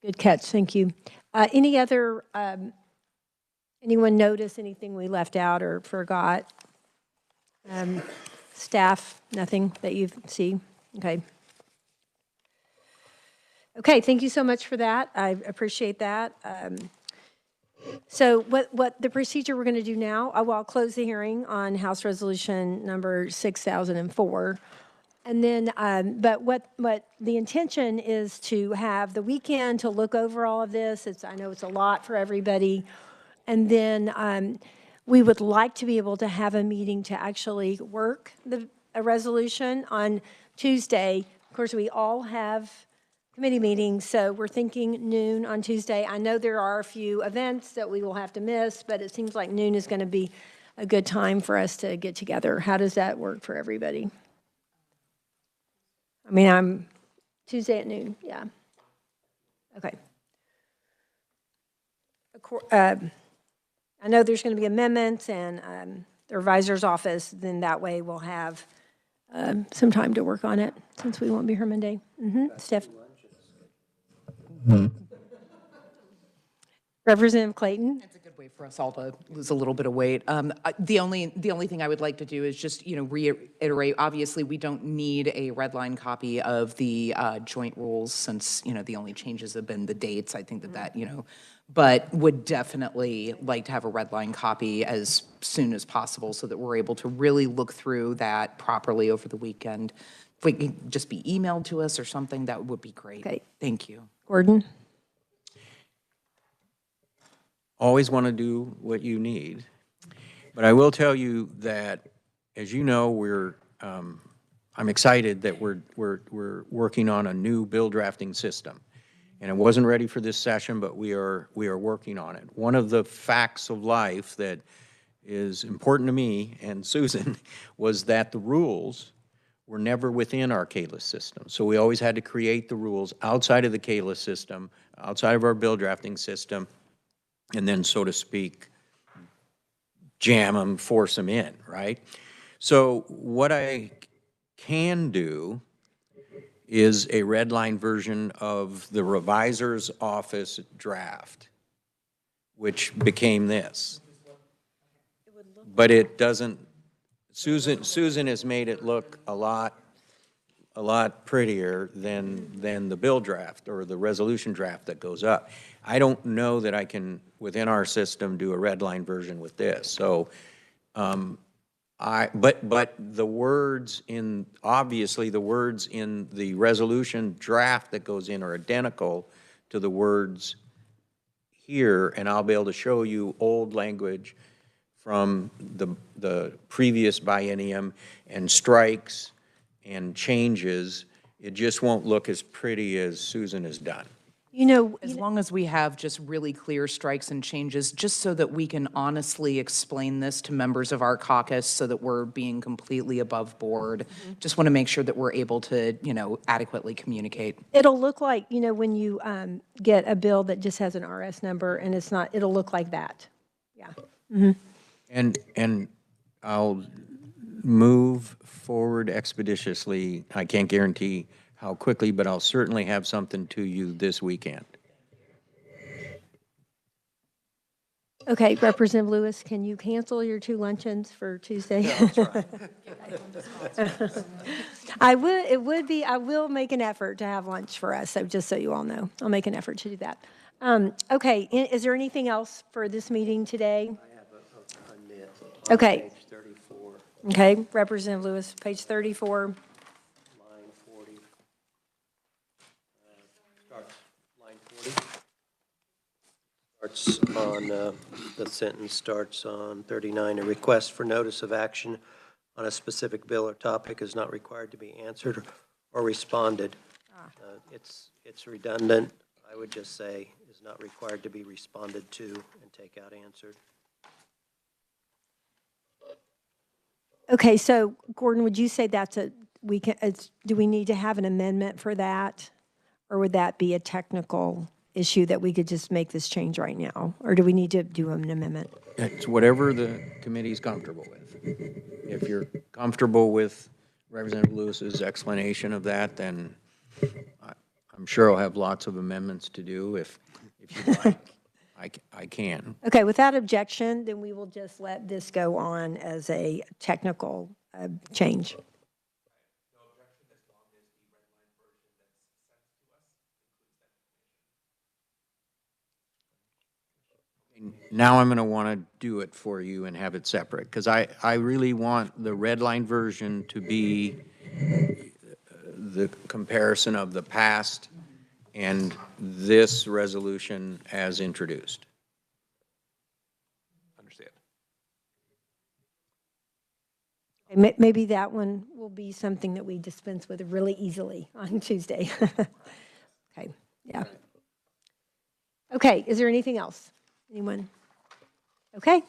Good catch, thank you. Any other, anyone notice anything we left out or forgot? Staff, nothing that you see? Okay. Okay, thank you so much for that. I appreciate that. So what the procedure we're going to do now, I'll close the hearing on House Resolution number 6004. And then, but what the intention is to have the weekend to look over all of this. I know it's a lot for everybody. And then we would like to be able to have a meeting to actually work a resolution on Tuesday. Of course, we all have committee meetings, so we're thinking noon on Tuesday. I know there are a few events that we will have to miss, but it seems like noon is going to be a good time for us to get together. How does that work for everybody? I mean, I'm Tuesday at noon, yeah. Okay. I know there's going to be amendments and the revisor's office, then that way we'll have some time to work on it since we won't be here Monday. Steph. Representative Clayton. It's a good way for us all to lose a little bit of weight. The only thing I would like to do is just, reiterate, obviously, we don't need a red line copy of the joint rules since, the only changes have been the dates. I think that, but would definitely like to have a red line copy as soon as possible so that we're able to really look through that properly over the weekend. If we can just be emailed to us or something, that would be great. Okay. Thank you. Gordon. always want to do what you need. But I will tell you that, as you know, I'm excited that we're working on a new bill drafting system. And it wasn't ready for this session, but we are working on it. One of the facts of life that is important to me and Susan was that the rules were never within our ks system. So we always had to create the rules outside of the ks system, outside of our bill drafting system, and then, so to speak, jam them, force them in, right? So what I can do is a red line version of the revisor's office draft, which became this. But it doesn't, Susan has made it look a lot prettier than the bill draft or the resolution draft that goes up. I don't know that I can, within our system, do a red line version with this. So, but the words in, obviously the words in the resolution draft that goes in are identical to the words here, and I'll be able to show you old language from the previous biennium and strikes and changes. It just won't look as pretty as Susan has done. You know, As long as we have just really clear strikes and changes, just so that we can honestly explain this to members of our caucus so that we're being completely above board. Just want to make sure that we're able to, adequately communicate. it'll look like, when you get a bill that just has an RS number and it's not, it'll look like that. Yeah. And I'll move forward expeditiously. I can't guarantee how quickly, but I'll certainly have something to you this weekend. Okay, Representative Lewis, can you cancel your 2 luncheons for Tuesday? I will make an effort to have lunch for us, so just so you all know. I'll make an effort to do that. Okay, is there anything else for this meeting today? I have a nit. Okay. Page 34, Okay, Representative Lewis, page 34. line 40. Starts, line 40. Starts on, the sentence starts on 39. A request for notice of action on a specific bill or topic is not required to be answered or responded. It's redundant. I would just say is not required to be responded to and take out answered. Okay, so Gordon, would you say that's do we need to have an amendment for that? Or would that be a technical issue that we could just make this change right now? Or do we need to do an amendment? It's whatever the committee's comfortable with. If you're comfortable with Representative Lewis's explanation of that, then I'm sure I'll have lots of amendments to do. If you like, I can. Okay, without objection, then we will just let this go on as a technical change. Now I'm going to want to do it for you and have it separate, because I really want the red line version to be the comparison of the past and this resolution as introduced. Understand. Maybe that one will be something that we dispense with really easily on Tuesday. Okay, yeah. Okay, is there anything else? Anyone? Okay,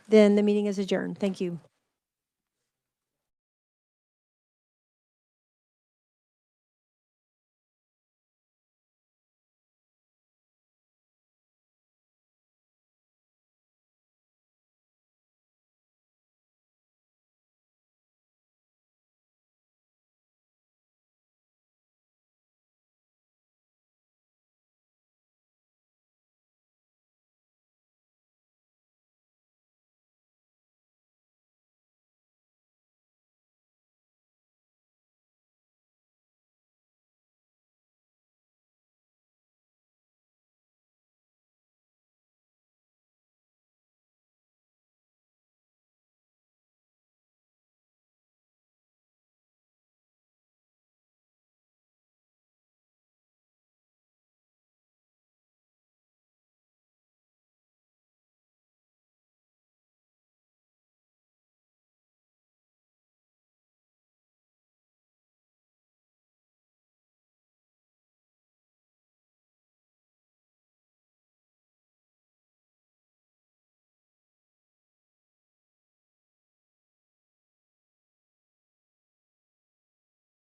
then the meeting is adjourned. Thank you.